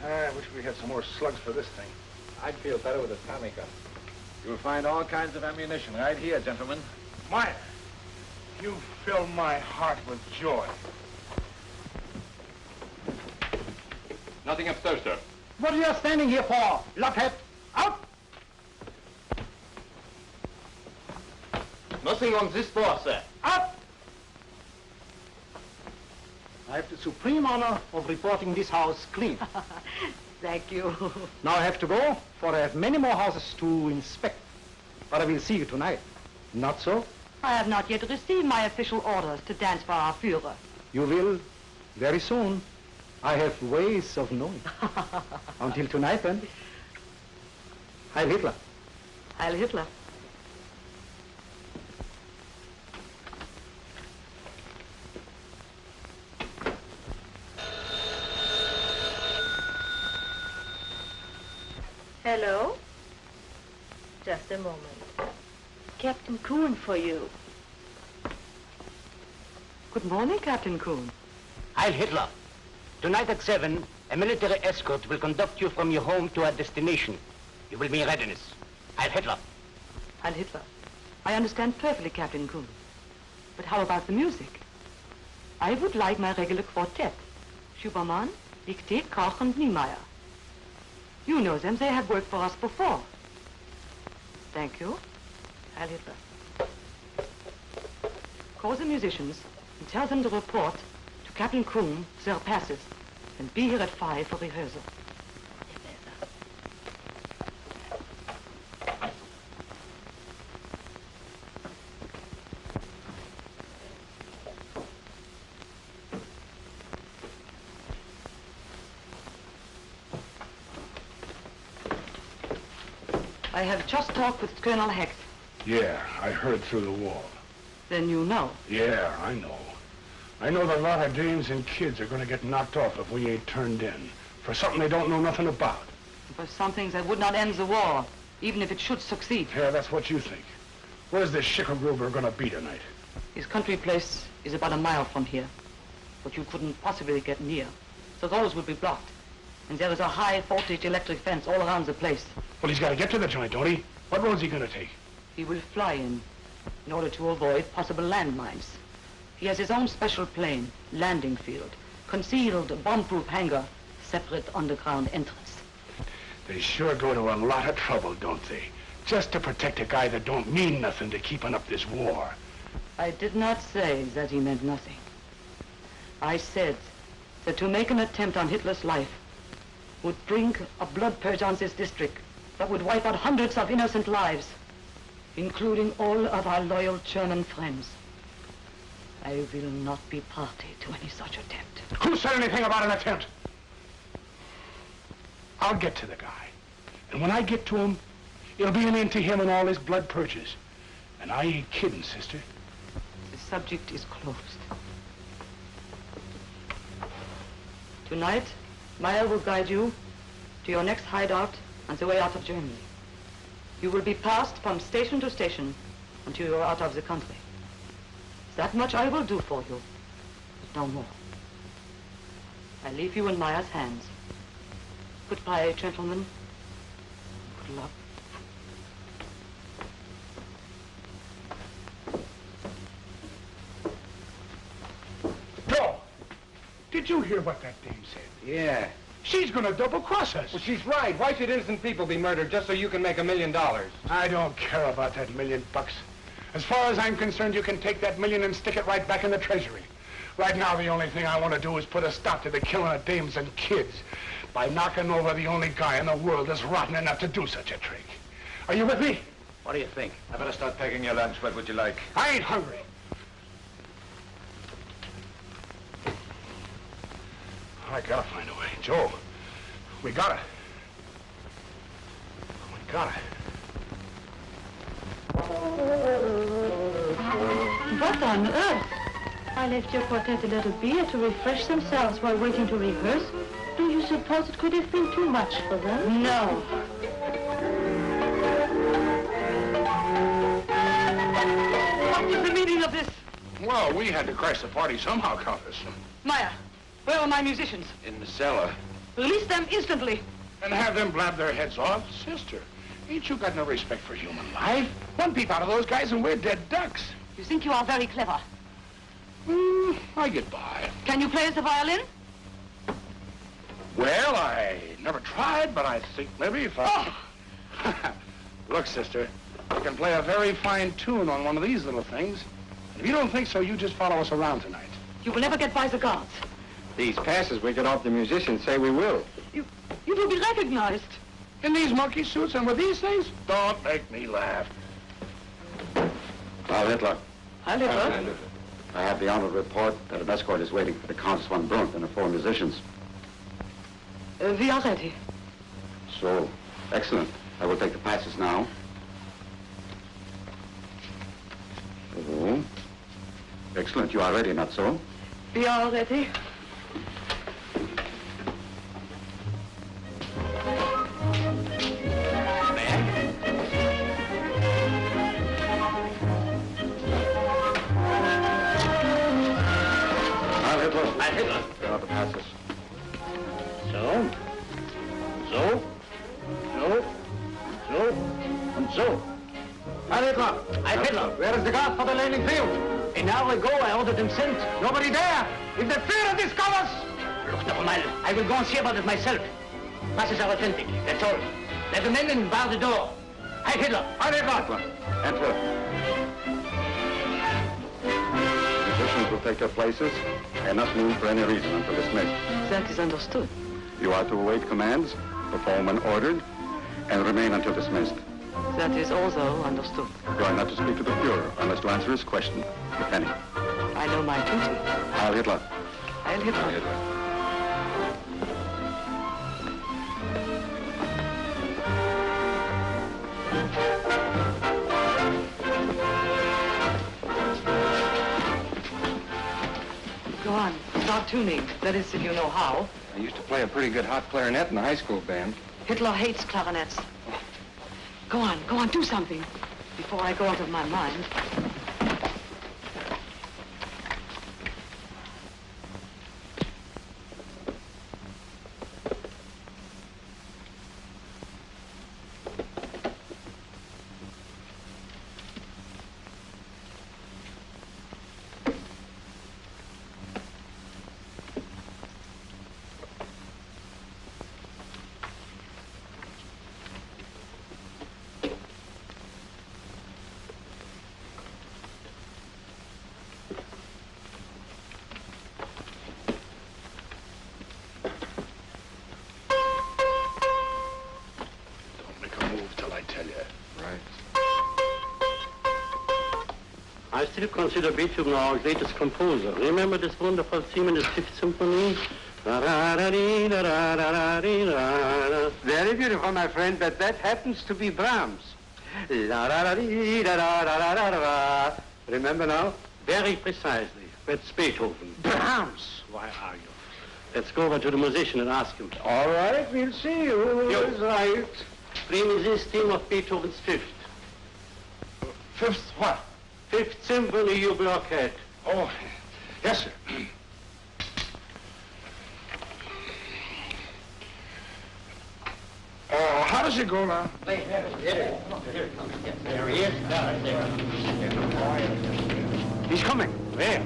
Speaker 7: I wish we had some more slugs for this thing.
Speaker 13: I'd feel better with a Tommy gun. You'll find all kinds of ammunition right here, gentlemen.
Speaker 7: Meyer, you fill my heart with joy.
Speaker 1: Nothing upstairs, sir.
Speaker 10: What are you standing here for, luckhead? Out!
Speaker 1: Nothing on this floor, sir.
Speaker 10: Out! I have the supreme honor of reporting this house clean.
Speaker 3: Thank you.
Speaker 10: Now I have to go, for I have many more houses to inspect. But I will see you tonight. Not so?
Speaker 3: I have not yet received my official orders to dance for our Führer.
Speaker 10: You will very soon. I have ways of knowing. Until tonight, then. Heil Hitler.
Speaker 3: Heil Hitler.
Speaker 12: Hello? Just a moment. Captain Kuhn for you.
Speaker 3: Good morning, Captain Kuhn.
Speaker 11: Heil Hitler. Tonight at 7, a military escort will conduct you from your home to our destination. You will be in readiness. Heil Hitler.
Speaker 3: Heil Hitler. I understand perfectly, Captain Kuhn. But how about the music? I would like my regular quartet. Schubermann, Dicté, Koch, and Niemeyer. You know them. They have worked for us before. Thank you. Heil Hitler. Call the musicians and tell them to report to Captain Kuhn their passes and be here at 5 for rehearsal. I have just talked with Colonel Hecht.
Speaker 7: Yeah, I heard through the wall.
Speaker 3: Then you know.
Speaker 7: Yeah, I know. I know that a lot of dames and kids are going to get knocked off if we ain't turned in for something they don't know nothing about.
Speaker 3: For some things that would not end the war, even if it should succeed.
Speaker 7: Yeah, that's what you think. Where's this Schickelgruber going to be tonight?
Speaker 3: His country place is about a mile from here, but you couldn't possibly get near. The roads would be blocked, and there is a high voltage electric fence all around the place.
Speaker 7: Well, he's got to get to the joint, don't he? What road's he going to take?
Speaker 3: He will fly in order to avoid possible landmines. He has his own special plane, landing field, concealed bomb-proof hangar, separate underground entrance.
Speaker 7: They sure go to a lot of trouble, don't they? Just to protect a guy that don't mean nothing to keeping up this war.
Speaker 3: I did not say that he meant nothing. I said that to make an attempt on Hitler's life would bring a blood purge on this district that would wipe out hundreds of innocent lives, including all of our loyal German friends. I will not be party to any such attempt.
Speaker 7: Who said anything about an attempt? I'll get to the guy. And when I get to him, it'll be an end to him and all his blood purges. And I ain't kidding, sister.
Speaker 3: The subject is closed. Tonight, Meyer will guide you to your next hideout on the way out of Germany. You will be passed from station to station until you are out of the country. That much I will do for you, but no more. I leave you in Meyer's hands. Goodbye, gentlemen. Good luck.
Speaker 7: Joe, did you hear what that dame said?
Speaker 9: Yeah.
Speaker 7: She's gonna double-cross us.
Speaker 9: Well, she's right. Why should innocent people be murdered just so you can make $1 million?
Speaker 7: I don't care about that $1 million. As far as I'm concerned, you can take that million and stick it right back in the treasury. Right now, the only thing I want to do is put a stop to the killing of dames and kids by knocking over the only guy in the world that's rotten enough to do such a trick. Are you with me?
Speaker 13: What do you think? I better start packing your lunch. What would you like?
Speaker 7: I ain't hungry. I gotta find a way. Joe, we gotta. We gotta.
Speaker 12: What on earth? I left your quartet a little beer to refresh themselves while waiting to rehearse. Do you suppose it could have been too much for them?
Speaker 3: No. What is the meaning of this?
Speaker 7: Well, we had to crash the party somehow, Countess.
Speaker 3: Meyer, where are my musicians?
Speaker 13: In the cellar.
Speaker 3: Release them instantly.
Speaker 7: And have them blab their heads off? Sister, ain't you got no respect for human life? One peep out of those guys and we're dead ducks.
Speaker 3: You think you are very clever.
Speaker 7: I get by.
Speaker 3: Can you play the violin?
Speaker 7: Well, I never tried, but I think maybe if I... Oh. Look, sister, I can play a very fine tune on one of these little things. If you don't think so, you just follow us around tonight.
Speaker 3: You will never get by the guards.
Speaker 6: These passes we get off the musicians say we will.
Speaker 3: You will be recognized.
Speaker 7: In these monkey suits and with these things? Don't make me laugh.
Speaker 13: Karl Hitler.
Speaker 3: Heil Hitler.
Speaker 13: I have the honor to report that an escort is waiting for the Countess von Brunt and her 4 musicians.
Speaker 3: We are ready.
Speaker 13: So, excellent. I will take the passes now. Oh. Excellent. You are ready, not so?
Speaker 3: We are ready.
Speaker 13: Hitler. Here are the passes.
Speaker 11: So, and so.
Speaker 2: Heil Hitler!
Speaker 11: Heil Hitler!
Speaker 2: Where is the guard for the landing field?
Speaker 11: An hour ago, I ordered them sent.
Speaker 2: Nobody there! If the Führer discovers...
Speaker 11: Look, never mind. I will go and see about it myself. Passes are authentic, that's all. Let the men in bar the door. Heil Hitler!
Speaker 2: Heil Hitler!
Speaker 13: Enter. Musicians will take their places and not move for any reason until dismissed.
Speaker 3: That is understood.
Speaker 13: You are to await commands, perform when ordered, and remain until dismissed.
Speaker 3: That is also understood.
Speaker 13: You are not to speak to the Führer unless to answer his question, if any.
Speaker 3: I know my duty.
Speaker 13: Heil Hitler.
Speaker 3: Heil Hitler.
Speaker 13: Heil Hitler.
Speaker 3: Go on, start tuning. That is, if you know how.
Speaker 9: I used to play a pretty good hot clarinet in the high school band.
Speaker 3: Hitler hates clarinets. Go on, do something before I go out of my mind.
Speaker 11: I still consider Beethoven our greatest composer. Remember this wonderful theme in his Fifth Symphony?
Speaker 2: Very beautiful, my friend, but that happens to be Brahms. Remember now? Very precisely. That's Beethoven.
Speaker 7: Brahms? Why are you?
Speaker 2: Let's go over to the musician and ask him. All right, we'll see who is right. Bring me this theme of Beethoven's Fifth.
Speaker 7: Fifth what?
Speaker 2: Fifth Symphony, you blockhead.
Speaker 7: Oh, yes, sir. How does it go now?
Speaker 2: There he is.
Speaker 7: He's coming. Where?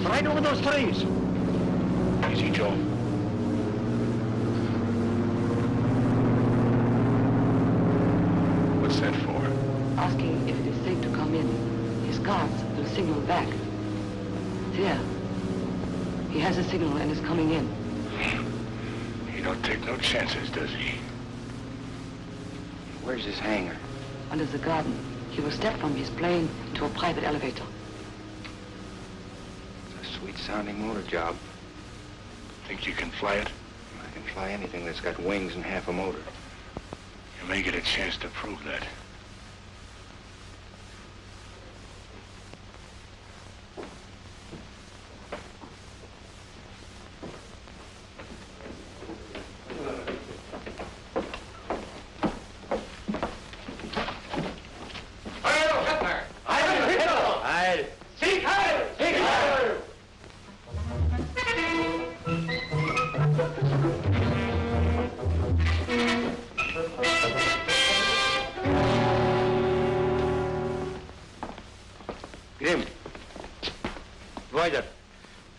Speaker 7: Right over those trees. Easy, Joe.
Speaker 4: What's that for?
Speaker 3: Asking if it is safe to come in. His guards will signal back. There. He has a signal and is coming in.
Speaker 7: He don't take no chances, does he?
Speaker 2: Where's his hangar?
Speaker 3: Under the garden. He will step from his plane to a private elevator.
Speaker 2: It's a sweet-sounding motor job.
Speaker 7: Think you can fly it?
Speaker 2: I can fly anything that's got wings and half a motor.
Speaker 7: You may get a chance to prove that.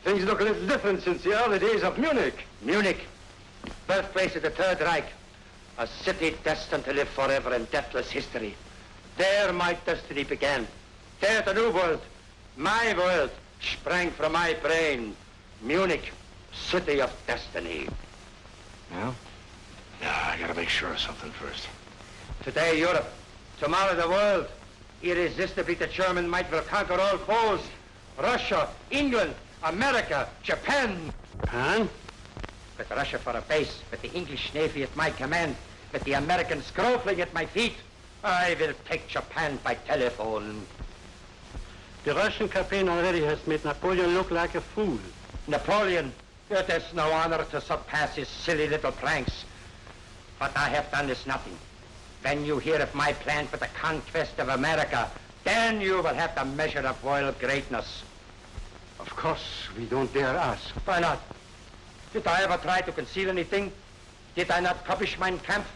Speaker 2: Things look a little different since the early days of Munich.
Speaker 14: Munich, birthplace of the Third Reich, a city destined to live forever in deathless history. There my destiny began. There the new world, my world, sprang from my brain. Munich, city of destiny.
Speaker 7: Now? Nah, I gotta make sure of something first.
Speaker 14: Today Europe, tomorrow the world. Irresistibly the German might will conquer all foes. Russia, England, America, Japan.
Speaker 2: Huh?
Speaker 14: With Russia for a base, with the English Navy at my command, with the Americans groveling at my feet, I will take Japan by telephone.
Speaker 2: The Russian campaign already has made Napoleon look like a fool.
Speaker 14: Napoleon, it is no honor to surpass his silly little pranks. What I have done is nothing. When you hear of my plan for the conquest of America, then you will have the measure of royal greatness.
Speaker 2: Of course, we don't dare ask.
Speaker 14: Why not? Did I ever try to conceal anything? Did I not publish Mein Kampf?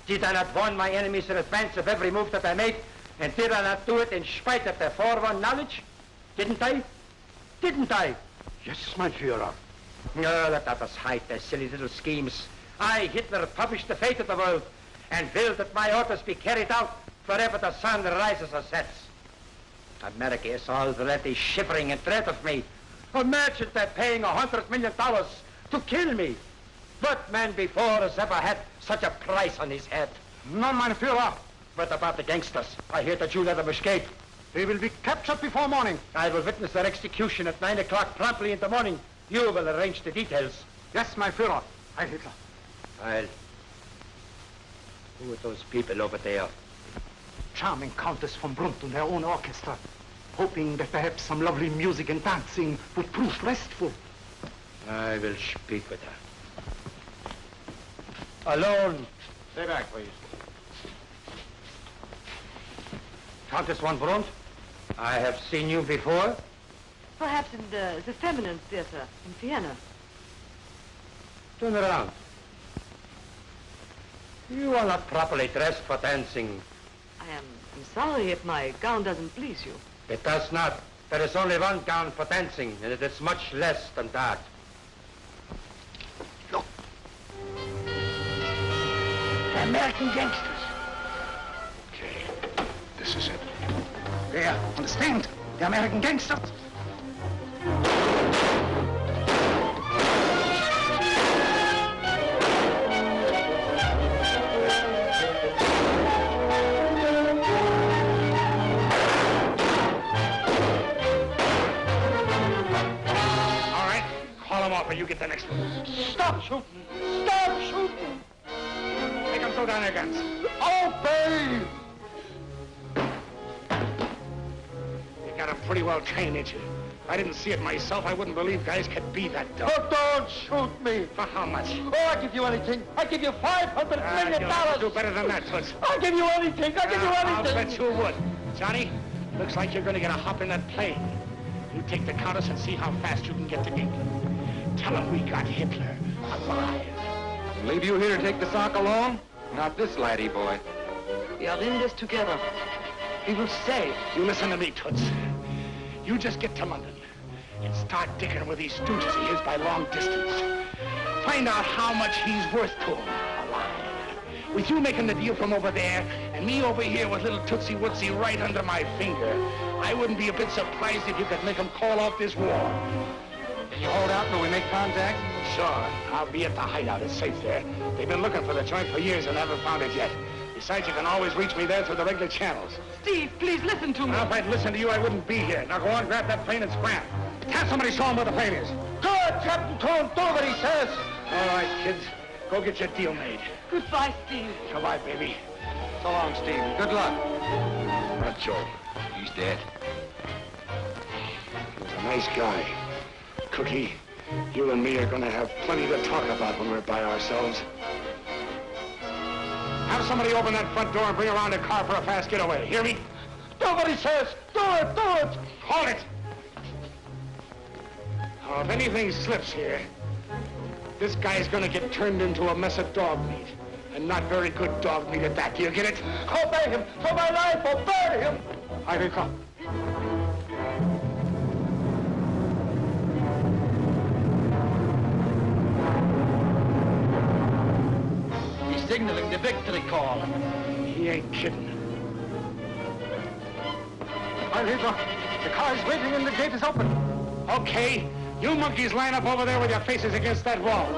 Speaker 14: Did I not warn my enemies in advance of every move that I made? And did I not do it in spite of their forewarned knowledge? Didn't I? Didn't I?
Speaker 2: Yes, my Führer.
Speaker 14: No, let others hide their silly little schemes. I, Hitler, published the fate of the world and will that my orders be carried out wherever the sun rises or sets. America is already shivering in dread of me. Imagine they're paying $100 million to kill me. What man before has ever had such a price on his head?
Speaker 7: No, mein Führer.
Speaker 14: What about the gangsters? I hear that you let them escape.
Speaker 7: They will be captured before morning.
Speaker 14: I will witness their execution at 9 o'clock promptly in the morning. You will arrange the details.
Speaker 7: Yes, my Führer. Heil Hitler.
Speaker 14: Heil. Who are those people over there?
Speaker 10: Charming Countess von Brunt and her own orchestra, hoping that perhaps some lovely music and dancing would prove restful.
Speaker 14: I will speak with her. Alone.
Speaker 7: Stay back, please.
Speaker 14: Countess von Brunt, I have seen you before.
Speaker 3: Perhaps in the feminine theater in Vienna.
Speaker 14: Turn around. You are not properly dressed for dancing.
Speaker 3: I'm sorry if my gown doesn't please you.
Speaker 14: It does not. There is only one gown for dancing, and it is much less than that.
Speaker 7: Look.
Speaker 14: The American gangsters.
Speaker 7: Okay, this is it.
Speaker 10: There, understand? The American gangsters.
Speaker 7: before you get the next one.
Speaker 5: Stop shooting! Stop shooting!
Speaker 7: Make them throw down their guns.
Speaker 5: Obey!
Speaker 7: You got them pretty well trained, ain't you? If I didn't see it myself, I wouldn't believe guys could be that dumb.
Speaker 5: Oh, don't shoot me!
Speaker 7: For how much?
Speaker 5: Oh, I'll give you anything. I'll give you $500 million.
Speaker 7: You'll do better than that, Toots.
Speaker 5: I'll give you anything. I'll give you anything.
Speaker 7: I'll bet you would. Johnny, looks like you're going to get a hop in that plane. You take the Countess and see how fast you can get to England. Tell him we got Hitler alive.
Speaker 9: Leave you here to take the sock alone? Not this laddie boy.
Speaker 3: We are in this together. We will save.
Speaker 7: You listen to me, Toots. You just get to London and start digging with these stooges of his by long distance. Find out how much he's worth to him alive. With you making the deal from over there and me over here with little Tootsie Wootsie right under my finger, I wouldn't be a bit surprised if you could make him call off this war.
Speaker 9: Can you hold out till we make contact?
Speaker 7: Sure. I'll be at the hideout. It's safe there. They've been looking for the joint for years and haven't found it yet. Besides, you can always reach me there through the regular channels.
Speaker 3: Steve, please listen to me.
Speaker 7: Now, if I'd listened to you, I wouldn't be here. Now, go on, grab that plane and scram. Have somebody show him where the plane is.
Speaker 5: Good, Captain Cone. Do what he says.
Speaker 7: All right, kids. Go get your deal made.
Speaker 3: Goodbye, Steve.
Speaker 7: Goodbye, baby.
Speaker 9: So long, Steve. Good luck.
Speaker 7: Not Joe. He's dead. He was a nice guy. Cookie, you and me are going to have plenty to talk about when we're by ourselves. Have somebody open that front door and bring around a car for a fast getaway. Hear me?
Speaker 5: Do what he says. Do it. Do it.
Speaker 7: Hold it. Now, if anything slips here, this guy's going to get turned into a mess of dog meat. And not very good dog meat at that. Do you get it?
Speaker 5: Obey him. For my life, obey him.
Speaker 7: I will come.
Speaker 11: He's signaling the victory call.
Speaker 7: He ain't kidding.
Speaker 5: I'll leave the car's waiting and the gate is open.
Speaker 7: Okay. You monkeys line up over there with your faces against that wall.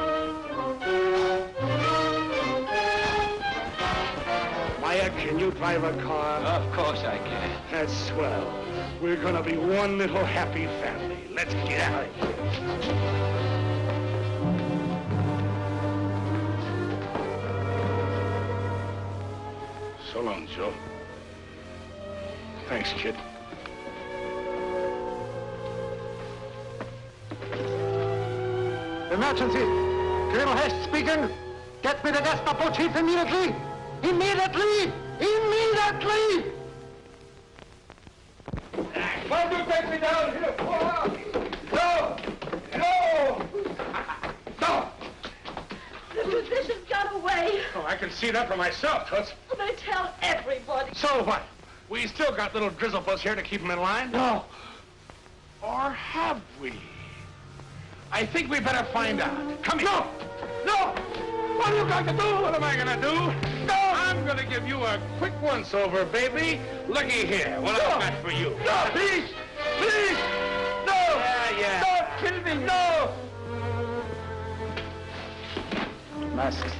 Speaker 7: Maya, can you drive a car?
Speaker 11: Of course I can.
Speaker 7: That's swell. We're gonna be one little happy family. Let's get out of here. So long, Joe. Thanks, kid.
Speaker 5: Emergency. Colonel Hest speaking. Get me the Gestapo chief immediately. Immediately! Immediately! Why do you take me down here? No! No! No!
Speaker 12: The physician got away.
Speaker 7: Oh, I can see that for myself, Toots.
Speaker 12: They tell everybody.
Speaker 7: So what? We still got little drizzlepuss here to keep them in line?
Speaker 5: No!
Speaker 7: Or have we? I think we better find out. Come here.
Speaker 5: No! No! What are you going to do?
Speaker 7: What am I gonna do?
Speaker 5: No!
Speaker 7: I'm gonna give you a quick once-over, baby. Looky here, what I've got for you.
Speaker 5: No, please! Please! No!
Speaker 7: Yeah.
Speaker 5: Don't kill me! No!
Speaker 7: Masks.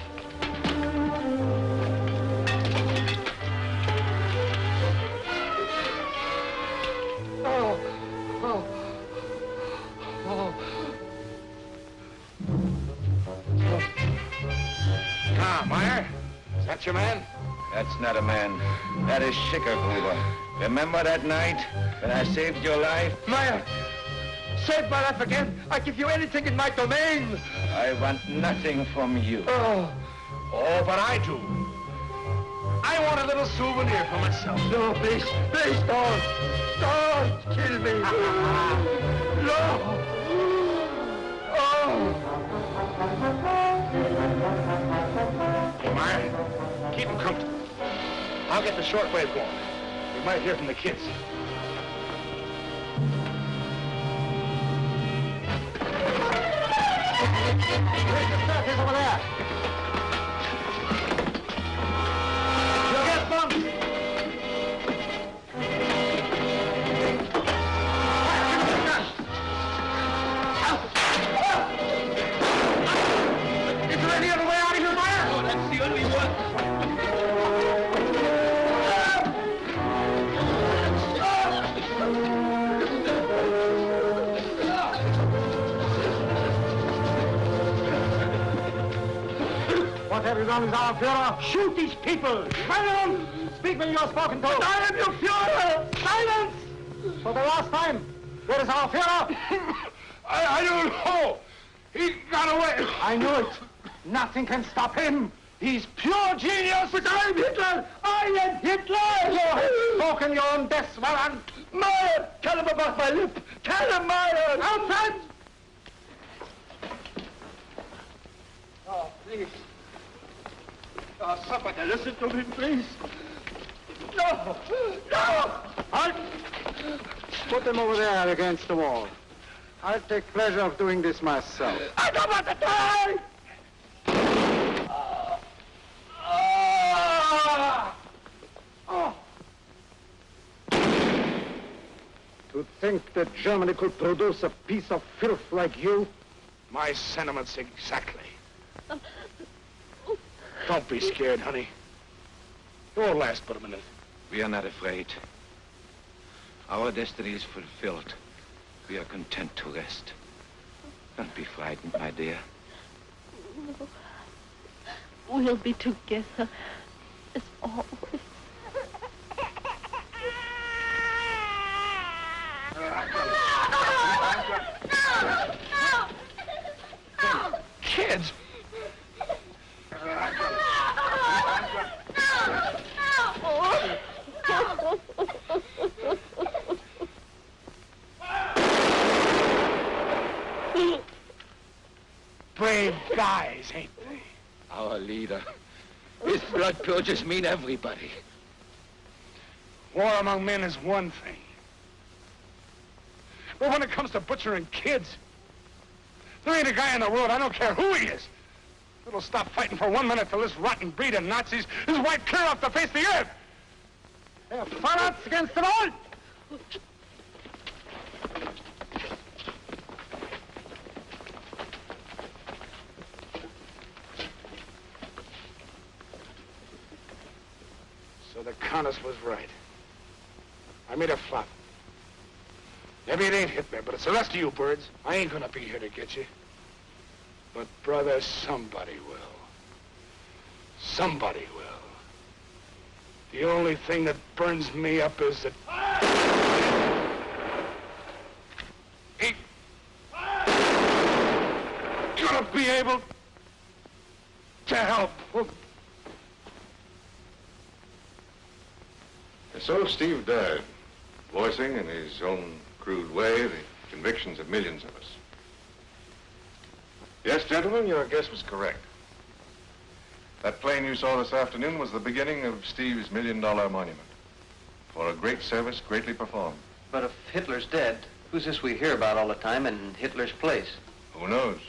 Speaker 5: Oh! Oh! Oh!
Speaker 7: Ah, Meyer, is that your man?
Speaker 13: That's not a man. That is Schickergruber. Remember that night when I saved your life?
Speaker 5: Meyer! Save my life again! I give you anything in my domain!
Speaker 13: I want nothing from you.
Speaker 5: Oh!
Speaker 7: Oh, but I do. I want a little souvenir for myself.
Speaker 5: No, please! Please don't! Don't kill me! No! Oh!
Speaker 7: Meyer, keep him comfortable. I'll get the shortwave going. We might hear from the kids.
Speaker 5: Where's the stuff? He's over there. You'll get bumped.
Speaker 7: Is there any other way out of here, Meyer?
Speaker 11: Oh, that's the only one.
Speaker 5: have you done, our Führer?
Speaker 11: Shoot these people!
Speaker 5: Silence! Speak when you are spoken to.
Speaker 11: But I am your Führer! Silence!
Speaker 5: For the last time, where is our Führer?
Speaker 7: I don't know. He got away.
Speaker 5: I knew it. Nothing can stop him. He's pure genius.
Speaker 11: But I am Hitler! I am Hitler!
Speaker 5: You have spoken your own death warrant.
Speaker 11: Meyer! Tell him about my lip! Tell him, Meyer!
Speaker 5: Outside!
Speaker 11: Oh, please. Oh, somebody listen to me, please. No! No!
Speaker 5: Halt! Put them over there against the wall. I'll take pleasure of doing this myself.
Speaker 11: I don't want to die!
Speaker 5: To think that Germany could produce a piece of filth like you?
Speaker 7: My sentiments exactly. Don't be scared, honey. It won't last but a minute.
Speaker 13: We are not afraid. Our destiny is fulfilled. We are content to rest. Don't be frightened, my dear.
Speaker 12: No. We'll be together as always.
Speaker 7: Kids! Brave guys, ain't they?
Speaker 13: Our leader. His blood purges mean everybody.
Speaker 7: War among men is one thing. But when it comes to butchering kids, there ain't a guy on the road, I don't care who he is, that'll stop fighting for 1 minute till this rotten breed of Nazis is wiped clear off the face of the earth.
Speaker 5: They're farats against the wall!
Speaker 7: So the Countess was right. I made a flop. Maybe it ain't Hitler, but it's the rest of you birds. I ain't gonna be here to get you. But, brother, somebody will. Somebody will. The only thing that burns me up is that... He... gonna be able to help.
Speaker 4: And so Steve died, voicing in his own crude way the convictions of millions of us. Yes, gentlemen, your guess was correct. That plane you saw this afternoon was the beginning of Steve's $1 million monument for a great service greatly performed.
Speaker 2: But if Hitler's dead, who's this we hear about all the time in Hitler's place?
Speaker 4: Who knows?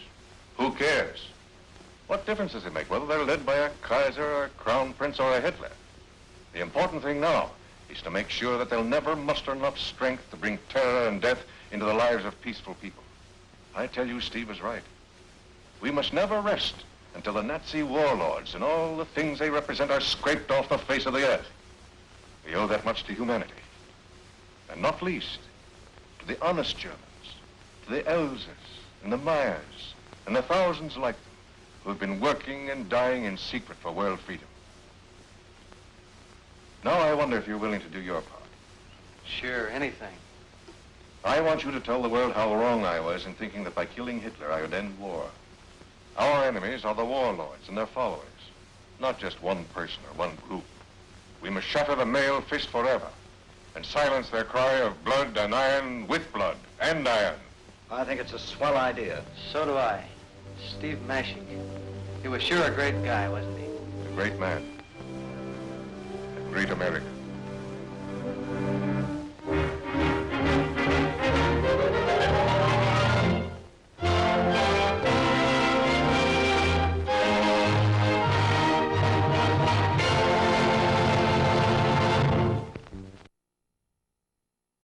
Speaker 4: Who cares? What difference does it make whether they're led by a Kaiser or a Crown Prince or a Hitler? The important thing now is to make sure that they'll never muster enough strength to bring terror and death into the lives of peaceful people. I tell you, Steve is right. We must never rest until the Nazi warlords and all the things they represent are scraped off the face of the earth. We owe that much to humanity. And not least, to the honest Germans, to the Elsers and the Meyers and the thousands like them who have been working and dying in secret for world freedom. Now I wonder if you're willing to do your part.
Speaker 2: Sure, anything.
Speaker 4: I want you to tell the world how wrong I was in thinking that by killing Hitler I would end war. Our enemies are the warlords and their followers, not just one person or one group. We must shatter the male fist forever and silence their cry of blood and iron with blood and iron.
Speaker 2: I think it's a swell idea. So do I. Steve Mashik. He was sure a great guy, wasn't he?
Speaker 4: A great man. A great American.